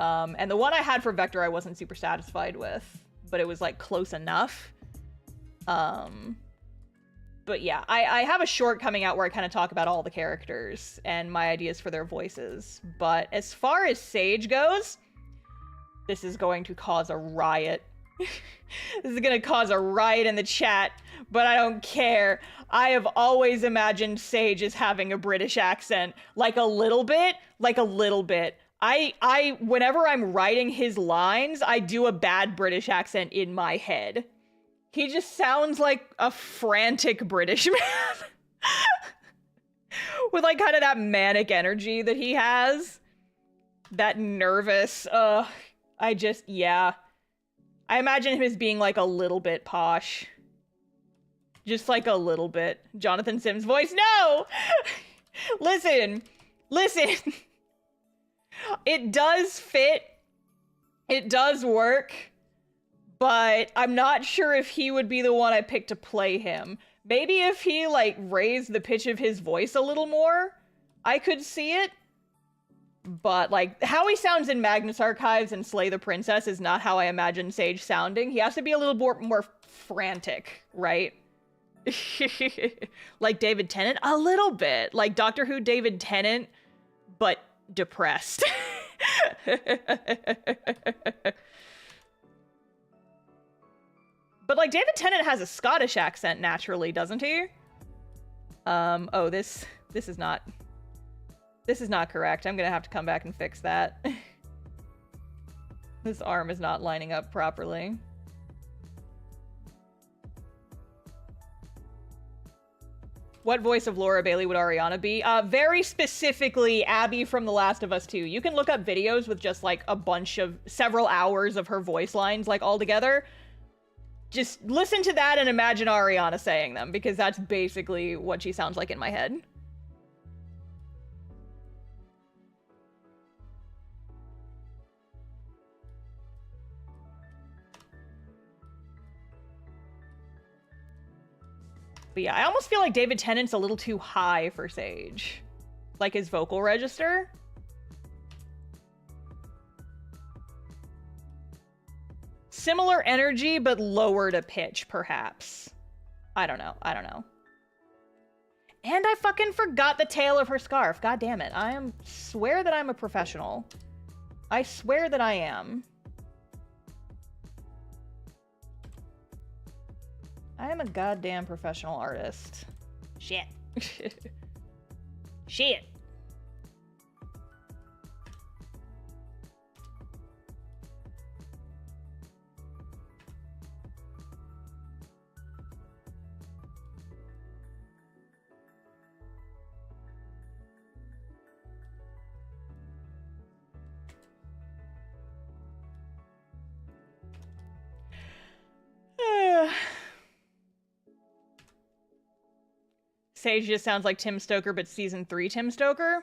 And the one I had for Vector I wasn't super satisfied with, but it was like close enough. But yeah, I have a short coming out where I kind of talk about all the characters and my ideas for their voices. But as far as Sage goes, this is going to cause a riot. This is going to cause a riot in the chat, but I don't care. I have always imagined Sage as having a British accent, like a little bit. Whenever I'm writing his lines, I do a bad British accent in my head. He just sounds like a frantic British man. With like kind of that manic energy that he has. That nervous, yeah. I imagine him as being like a little bit posh. Just like a little bit. Jonathan Sims voice, no! Listen. It does fit. It does work. But I'm not sure if he would be the one I picked to play him. Maybe if he, like, raised the pitch of his voice a little more, I could see it. But, like, how he sounds in Magnus Archives and Slay the Princess is not how I imagine Sage sounding. He has to be a little more frantic, right? Like David Tennant? A little bit. Like Doctor Who David Tennant, but depressed. But, like, David Tennant has a Scottish accent naturally, doesn't he? Oh, this is not correct. I'm gonna have to come back and fix that. This arm is not lining up properly. What voice of Laura Bailey would Ariana be? Very specifically, Abby from The Last of Us 2. You can look up videos with just, like, several hours of her voice lines, like, all together. Just listen to that and imagine Ariana saying them, because that's basically what she sounds like in my head. But yeah, I almost feel like David Tennant's a little too high for Sage. Like his vocal register. Similar energy, but lower to pitch, perhaps. I don't know. And I fucking forgot the tail of her scarf. God damn it. Swear that I'm a professional. I swear that I am. I am a goddamn professional artist. Shit. Shit. Sage just sounds like Tim Stoker, but season 3 Tim Stoker?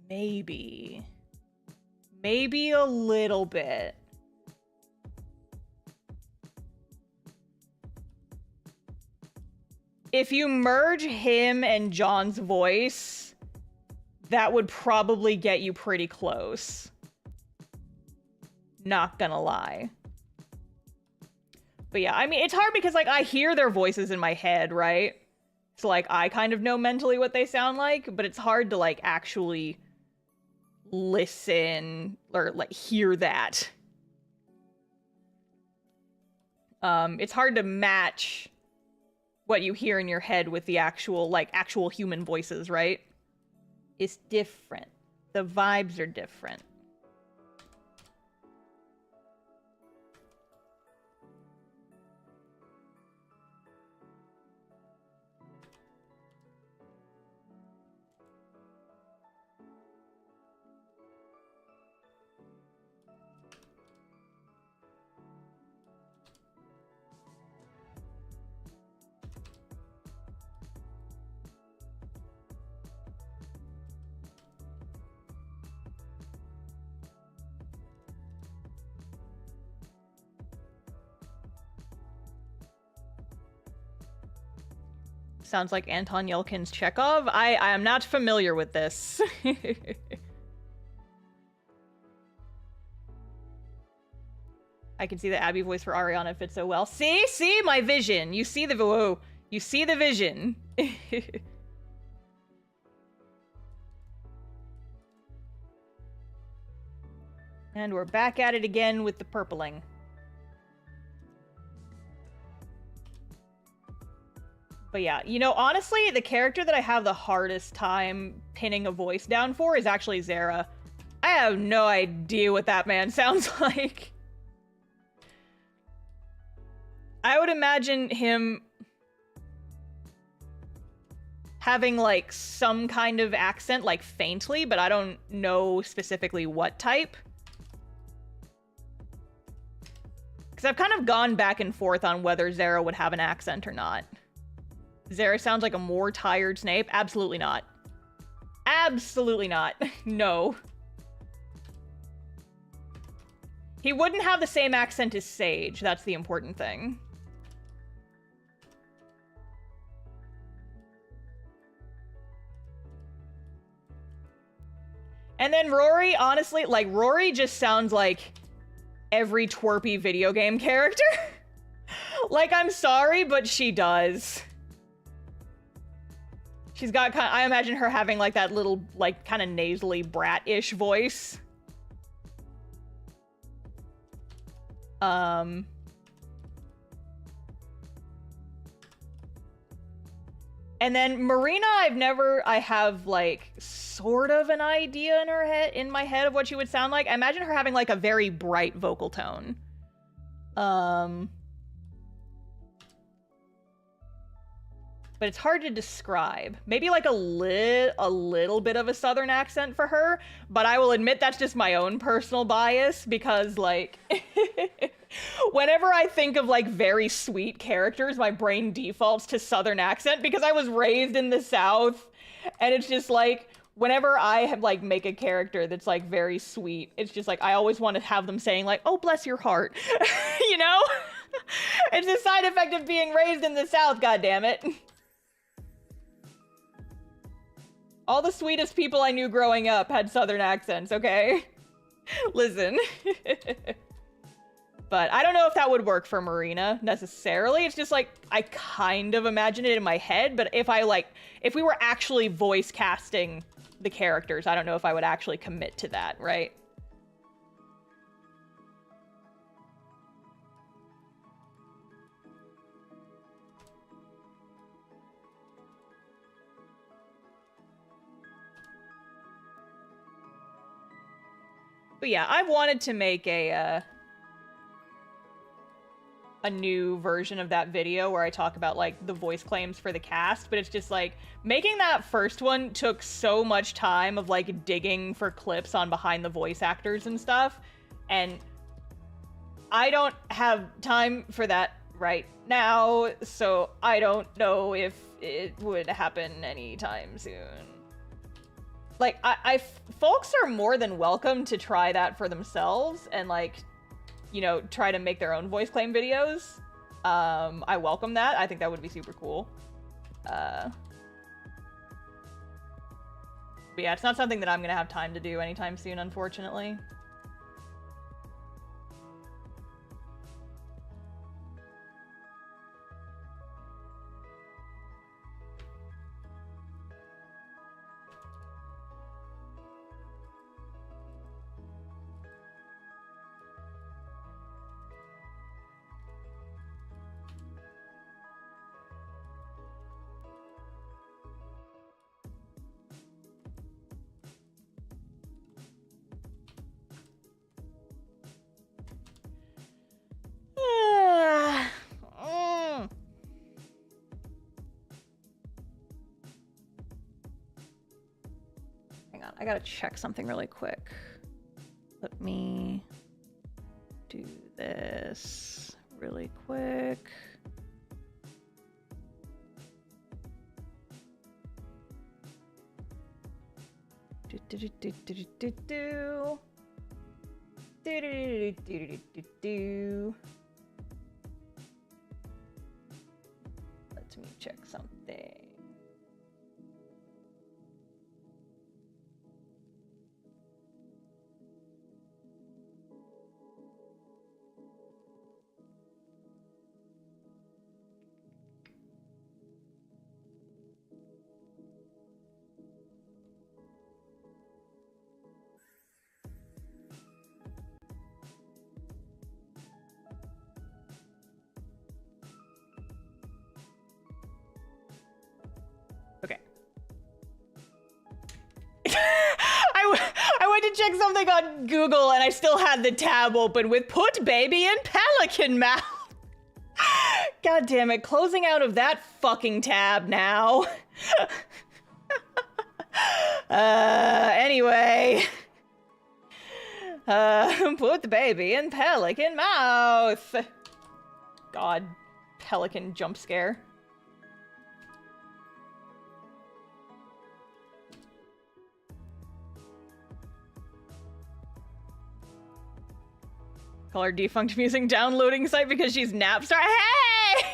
Maybe. Maybe a little bit. If you merge him and John's voice, that would probably get you pretty close. Not gonna lie. But yeah, I mean, it's hard because, like, I hear their voices in my head, right? So, like, I kind of know mentally what they sound like, but it's hard to, like, actually listen or, like, hear that. It's hard to match what you hear in your head with the actual human voices, right? It's different. The vibes are different. Sounds like Anton Yelkin's Chekhov. I am not familiar with this. I can see the Abby voice for Ariana fits so well. See my vision. You see the whoa. You see the vision. And we're back at it again with the purpling. But yeah, you know, honestly, the character that I have the hardest time pinning a voice down for is actually Zara. I have no idea what that man sounds like. I would imagine him having like some kind of accent, like faintly, but I don't know specifically what type. Because I've kind of gone back and forth on whether Zara would have an accent or not. Zara sounds like a more tired Snape? Absolutely not. Absolutely not. No. He wouldn't have the same accent as Sage. That's the important thing. And then Rory, honestly, like, Rory just sounds like every twerpy video game character. Like, I'm sorry, but she does. She's got kind of, I imagine her having like that little, like, kind of nasally brat-ish voice. And then Marina, I have like sort of an idea in my head of what she would sound like. I imagine her having like a very bright vocal tone. But it's hard to describe. Maybe like a little bit of a southern accent for her, but I will admit that's just my own personal bias because like whenever I think of like very sweet characters, my brain defaults to southern accent because I was raised in the South, and it's just like whenever I have like make a character that's like very sweet, it's just like I always want to have them saying like, "Oh, bless your heart." You know? It's a side effect of being raised in the South, goddammit. All the sweetest people I knew growing up had southern accents, okay? Listen. But I don't know if that would work for Marina, necessarily. It's just, like, I kind of imagine it in my head, but if we were actually voice casting the characters, I don't know if I would actually commit to that, right? But yeah, I've wanted to make a new version of that video where I talk about like the voice claims for the cast, but it's just like making that first one took so much time of like digging for clips on behind the voice actors and stuff, and I don't have time for that right now, so I don't know if it would happen anytime soon. Like, folks are more than welcome to try that for themselves and, like, you know, try to make their own voice claim videos. I welcome that. I think that would be super cool. But yeah, it's not something that I'm gonna have time to do anytime soon, unfortunately. I gotta check something really quick. Let me do this really quick. Let me check something. check something on Google and I still had the tab open with put baby in pelican mouth. God damn it, closing out of that fucking tab now. Anyway. Put the baby in pelican mouth. God, pelican jump scare. Call her defunct music downloading site because she's Napstar. Hey!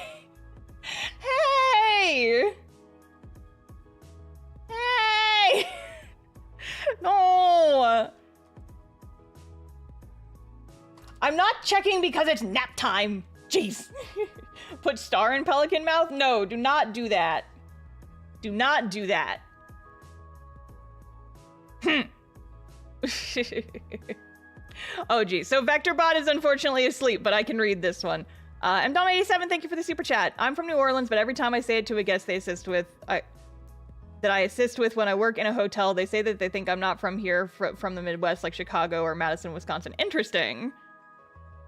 Hey! Hey! No! I'm not checking because it's nap time. Jeez. Put star in pelican mouth? No, do not do that. Do not do that. Oh, geez. So Vectorbot is unfortunately asleep, but I can read this one. MDom87, thank you for the super chat. I'm from New Orleans, but every time I say it to a guest I assist with when I work in a hotel, they say that they think I'm not from here, from the Midwest, like Chicago or Madison, Wisconsin. Interesting.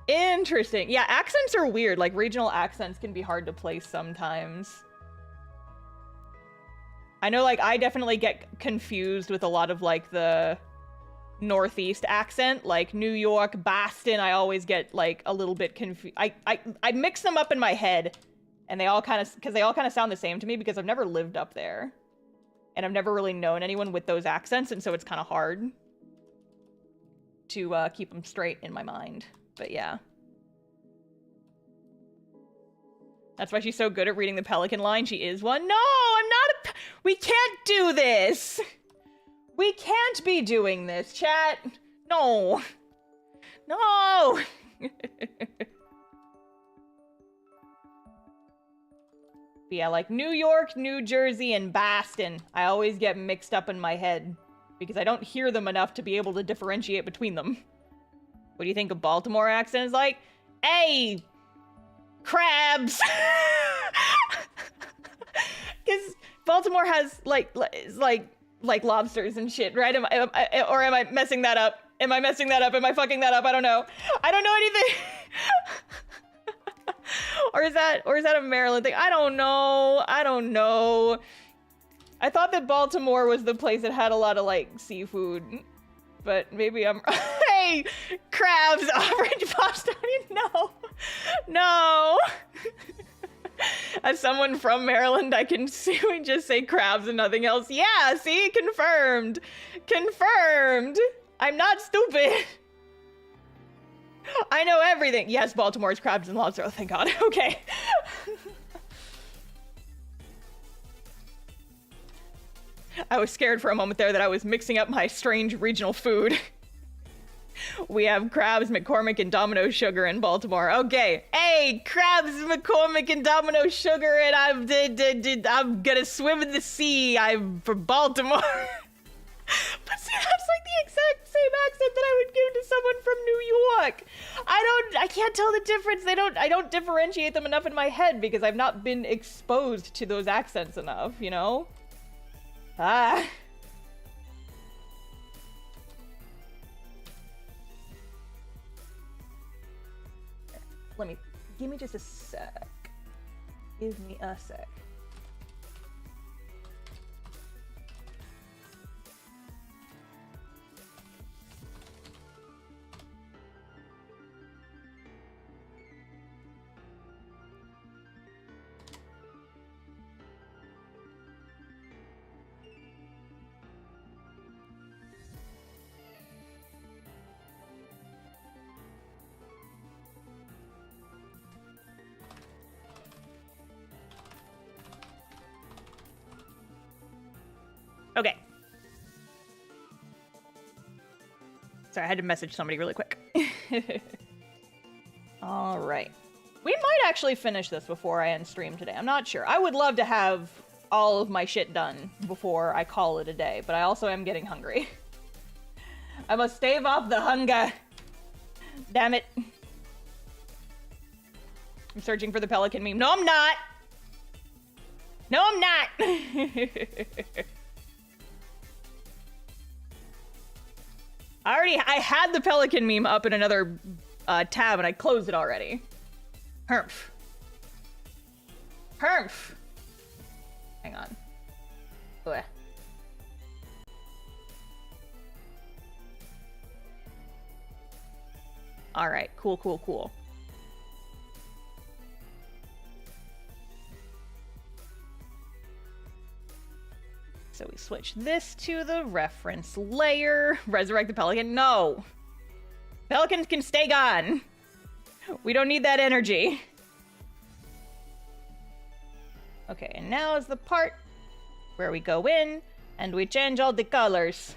Interesting. Yeah, accents are weird. Like, regional accents can be hard to place sometimes. I know, like, I definitely get confused with a lot of, like, the Northeast accent, like New York, Boston. I always get like a little bit confused. I mix them up in my head, and they all kind of sound the same to me because I've never lived up there, and I've never really known anyone with those accents, and so it's kind of hard to keep them straight in my mind. But yeah, that's why she's so good at reading the pelican line. She is one. No, I'm not a. We can't do this. We can't be doing this, chat. No. No. Yeah, like New York, New Jersey, and Boston. I always get mixed up in my head because I don't hear them enough to be able to differentiate between them. What do you think a Baltimore accent is like? Hey, crabs. Because Baltimore has like lobsters and shit, right? Am I messing that up? Am I messing that up? Am I fucking that up? I don't know. I don't know anything. or is that a Maryland thing? I don't know. I don't know. I thought that Baltimore was the place that had a lot of like seafood, but maybe I'm. Hey, crabs, orange pasta. No, no. As someone from Maryland, I can just say crabs and nothing else. Yeah, see? Confirmed. Confirmed. I'm not stupid. I know everything. Yes, Baltimore's crabs and lobster. Oh, thank God. Okay. I was scared for a moment there that I was mixing up my strange regional food. We have crabs, McCormick, and Domino Sugar in Baltimore. Okay. Hey, crabs, McCormick, and Domino Sugar, and I'm gonna swim in the sea. I'm from Baltimore. But see, that's like the exact same accent that I would give to someone from New York. I can't tell the difference. I don't differentiate them enough in my head because I've not been exposed to those accents enough, you know? Ah. Give me just a sec. Give me a sec. Okay. Sorry, I had to message somebody really quick. All right. We might actually finish this before I end stream today. I'm not sure. I would love to have all of my shit done before I call it a day, but I also am getting hungry. I must stave off the hunger. Damn it. I'm searching for the pelican meme. No, I'm not. No, I'm not. I had the pelican meme up in another tab and I closed it already. Hermf. Hermf. Hang on. Blech. All right, cool, cool, cool. So we switch this to the reference layer. Resurrect the pelican. No. Pelicans can stay gone. We don't need that energy. Okay, and now is the part where we go in and we change all the colors.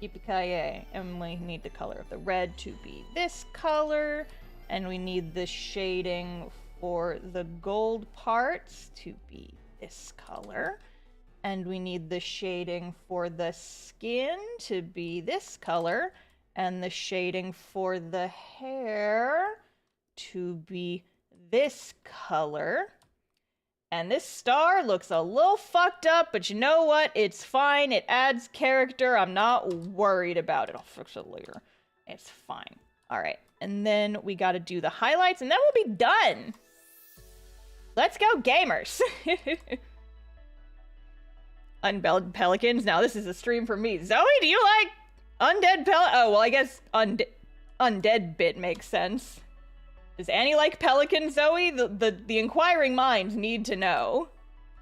Yippee-ki-yay. And we need the color of the red to be this color. And we need the shading for the gold parts to be this color. And we need the shading for the skin to be this color. And the shading for the hair to be this color. And this star looks a little fucked up, but you know what? It's fine. It adds character. I'm not worried about it. I'll fix it later. It's fine. All right. And then we got to do the highlights, and then we'll be done. Let's go, gamers. Undead pelicans. Now, this is a stream for me. Zoe, do you like undead Oh, well, I guess undead bit makes sense. Does Annie like pelicans, Zoe? The inquiring minds need to know.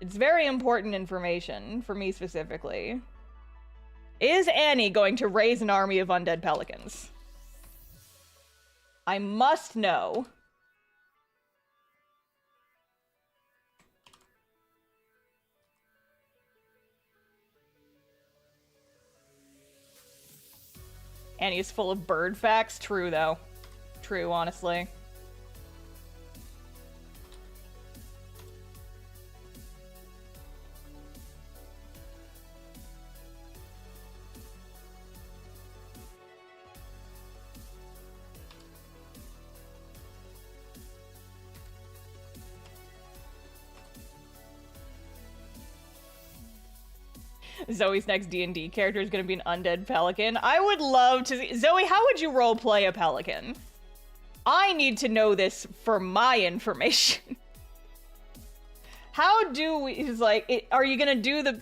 It's very important information, for me specifically. Is Annie going to raise an army of undead pelicans? I must know. Annie is full of bird facts. True, though. True, honestly. Zoe's next D&D character is going to be an undead pelican. I would love to see... Zoe, how would you roleplay a pelican? I need to know this for my information. How do we... Is like, are you going to do the...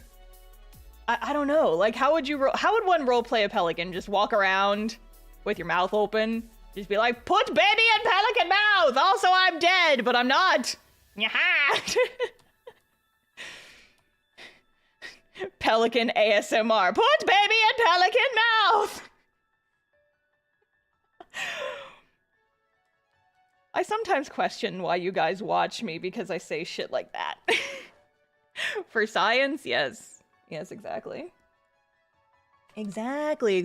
I don't know. Like, how would one roleplay a pelican? Just walk around with your mouth open? Just be like, put baby in pelican mouth! Also, I'm dead, but I'm not. Yaha! Pelican ASMR. Put baby in pelican mouth! I sometimes question why you guys watch me because I say shit like that. For science? Yes. Yes, exactly. Exactly.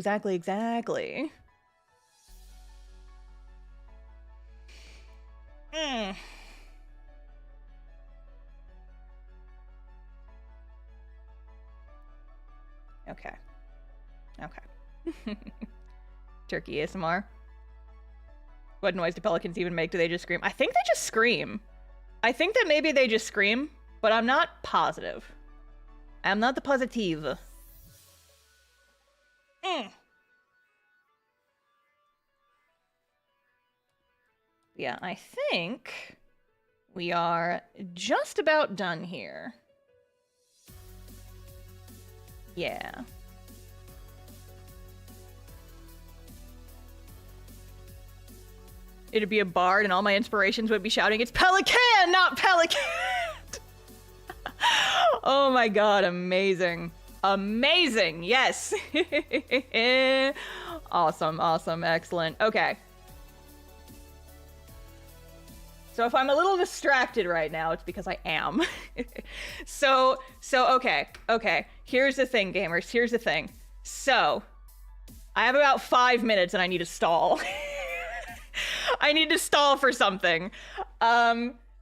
Okay. Turkey ASMR. What noise do pelicans even make? Do they just scream? I think they just scream. I think that maybe they just scream, but I'm not positive. I'm not the positive. Yeah, I think we are just about done here. Yeah. It'd be a bard and all my inspirations would be shouting, it's Pelican, not Pelican! Oh my god, amazing. Amazing, yes! Awesome, excellent. Okay. So if I'm a little distracted right now, it's because I am. So, okay. Here's the thing, gamers. Here's the thing. So, I have about 5 minutes and I need to stall. I need to stall for something.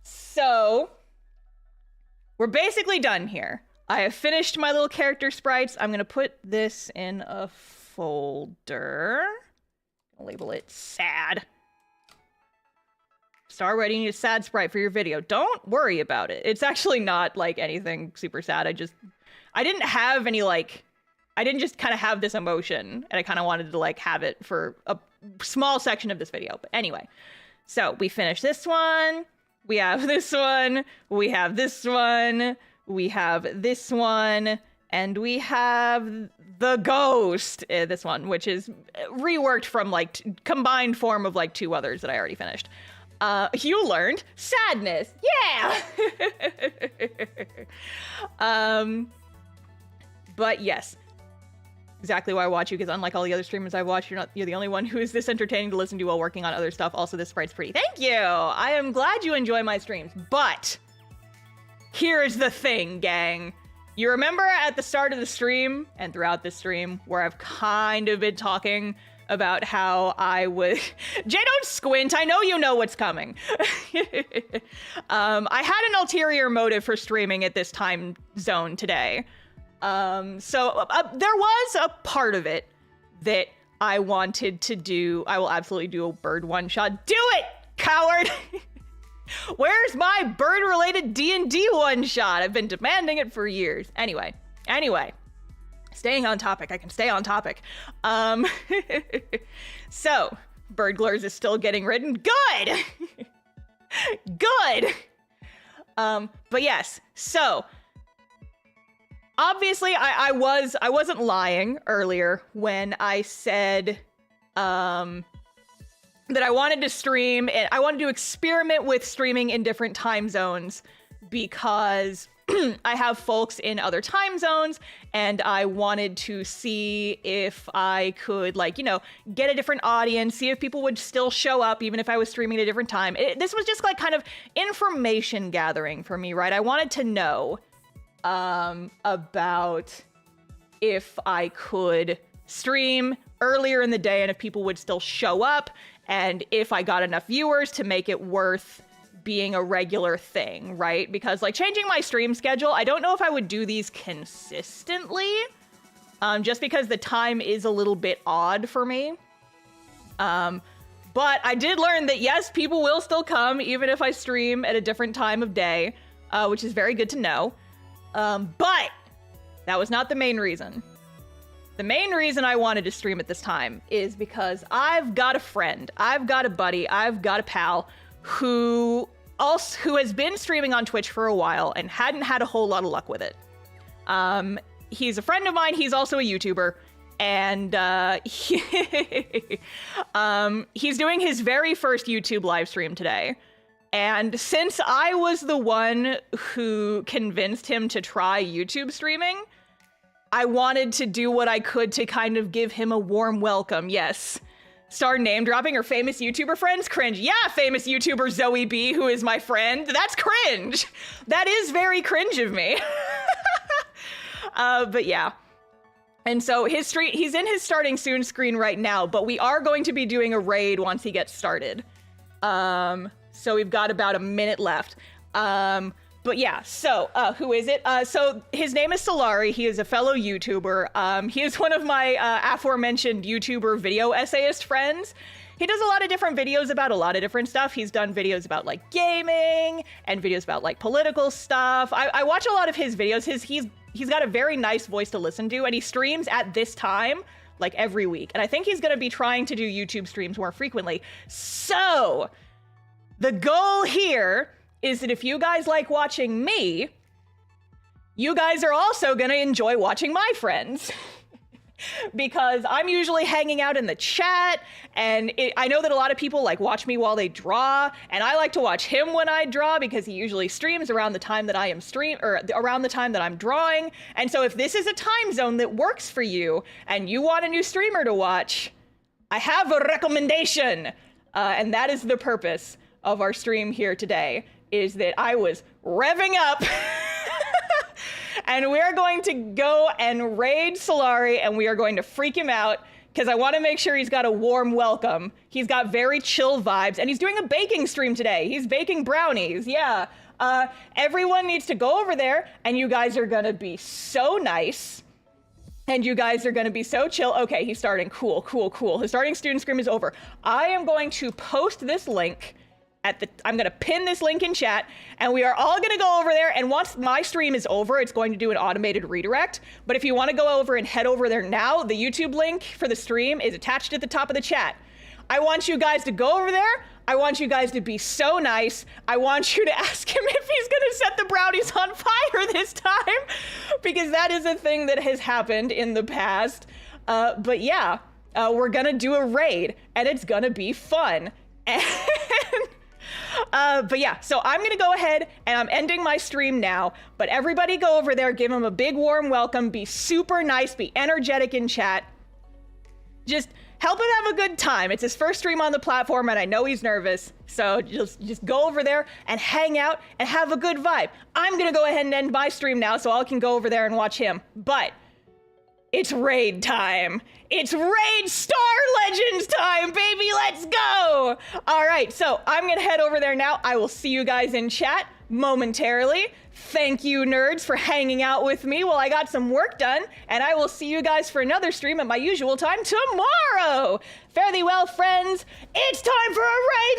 So, we're basically done here. I have finished my little character sprites. I'm gonna put this in a folder. I'll label it sad. Star, why do you need a sad sprite for your video? Don't worry about it. It's actually not, like, anything super sad. I didn't have any, like, I didn't just kind of have this emotion, and I kind of wanted to like have it for a small section of this video. But anyway, so we finished this one. We have this one. We have this one. We have this one. And we have the ghost, this one, which is reworked from like combined form of like 2 others that I already finished. You learned sadness. Yeah. But yes, exactly why I watch you, because unlike all the other streamers I watch, you're the only one who is this entertaining to listen to while working on other stuff. Also, this sprite's pretty. Thank you. I am glad you enjoy my streams, but here's the thing, gang. You remember at the start of the stream and throughout the stream where I've kind of been talking about how I would... Jay, don't squint. I know you know what's coming. I had an ulterior motive for streaming at this time zone today. So there was a part of it that I wanted to do. I will absolutely do a bird one-shot. Do it, coward! Where's my bird-related D&D one-shot? I've been demanding it for years. Anyway, staying on topic. I can stay on topic. So, Birdglers is still getting ridden. Good! Good! But yes, so... Obviously, I wasn't lying earlier when I said that I wanted to stream and I wanted to experiment with streaming in different time zones because I have folks in other time zones and I wanted to see if I could, like, you know, get a different audience, see if people would still show up even if I was streaming at a different time. This was just like kind of information gathering for me, right? I wanted to know about if I could stream earlier in the day and if people would still show up and if I got enough viewers to make it worth being a regular thing, right? Because like changing my stream schedule, I don't know if I would do these consistently, just because the time is a little bit odd for me. But I did learn that yes, people will still come even if I stream at a different time of day, which is very good to know. But that was not the main reason. The main reason I wanted to stream at this time is because I've got a friend, I've got a buddy, I've got a pal who has been streaming on Twitch for a while and hadn't had a whole lot of luck with it. He's a friend of mine, he's also a YouTuber, and he's doing his very first YouTube live stream today. And since I was the one who convinced him to try YouTube streaming, I wanted to do what I could to kind of give him a warm welcome. Yes. Start name dropping her famous YouTuber friends? Cringe. Yeah, famous YouTuber Zoe B, who is my friend. That's cringe. That is very cringe of me. But yeah. And so he's in his starting soon screen right now, but we are going to be doing a raid once he gets started. So we've got about a minute left. But yeah, so who is it? So his name is Solari. He is a fellow YouTuber. He is one of my aforementioned YouTuber video essayist friends. He does a lot of different videos about a lot of different stuff. He's done videos about like gaming and videos about like political stuff. I watch a lot of his videos. He's got a very nice voice to listen to, and he streams at this time like every week. And I think he's going to be trying to do YouTube streams more frequently. So the goal here is that if you guys like watching me, you guys are also gonna enjoy watching my friends. Because I'm usually hanging out in the chat, and I know that a lot of people like watch me while they draw, and I like to watch him when I draw because he usually streams around the time that I am around the time that I'm drawing. And so if this is a time zone that works for you, and you want a new streamer to watch, I have a recommendation. And that is the purpose of our stream here today, is that I was revving up and we're going to go and raid Solari and we are going to freak him out because I want to make sure he's got a warm welcome. He's got very chill vibes and he's doing a baking stream today. He's baking brownies. Yeah. Everyone needs to go over there and you guys are going to be so nice. And you guys are going to be so chill. Okay, he's starting. Cool. His starting student scream is over. I am going to post this link I'm gonna pin this link in chat, and we are all gonna go over there, and once my stream is over, it's going to do an automated redirect. But if you wanna go over and head over there now, the YouTube link for the stream is attached at the top of the chat. I want you guys to go over there. I want you guys to be so nice. I want you to ask him if he's gonna set the brownies on fire this time, because that is a thing that has happened in the past. But yeah, we're gonna do a raid, and it's gonna be fun. And but yeah, so I'm gonna go ahead and I'm ending my stream now, but everybody go over there, give him a big warm welcome, be super nice, be energetic in chat. Just help him have a good time. It's his first stream on the platform, and I know he's nervous, so just go over there and hang out and have a good vibe. I'm gonna go ahead and end my stream now so I can go over there and watch him, but it's raid time. It's raid Star Legends time, baby. Let's go. All right, so I'm gonna head over there now. I will see you guys in chat momentarily. Thank you, nerds, for hanging out with me while I got some work done, and I will see you guys for another stream at my usual time tomorrow. Fare thee well, friends. It's time for a raid.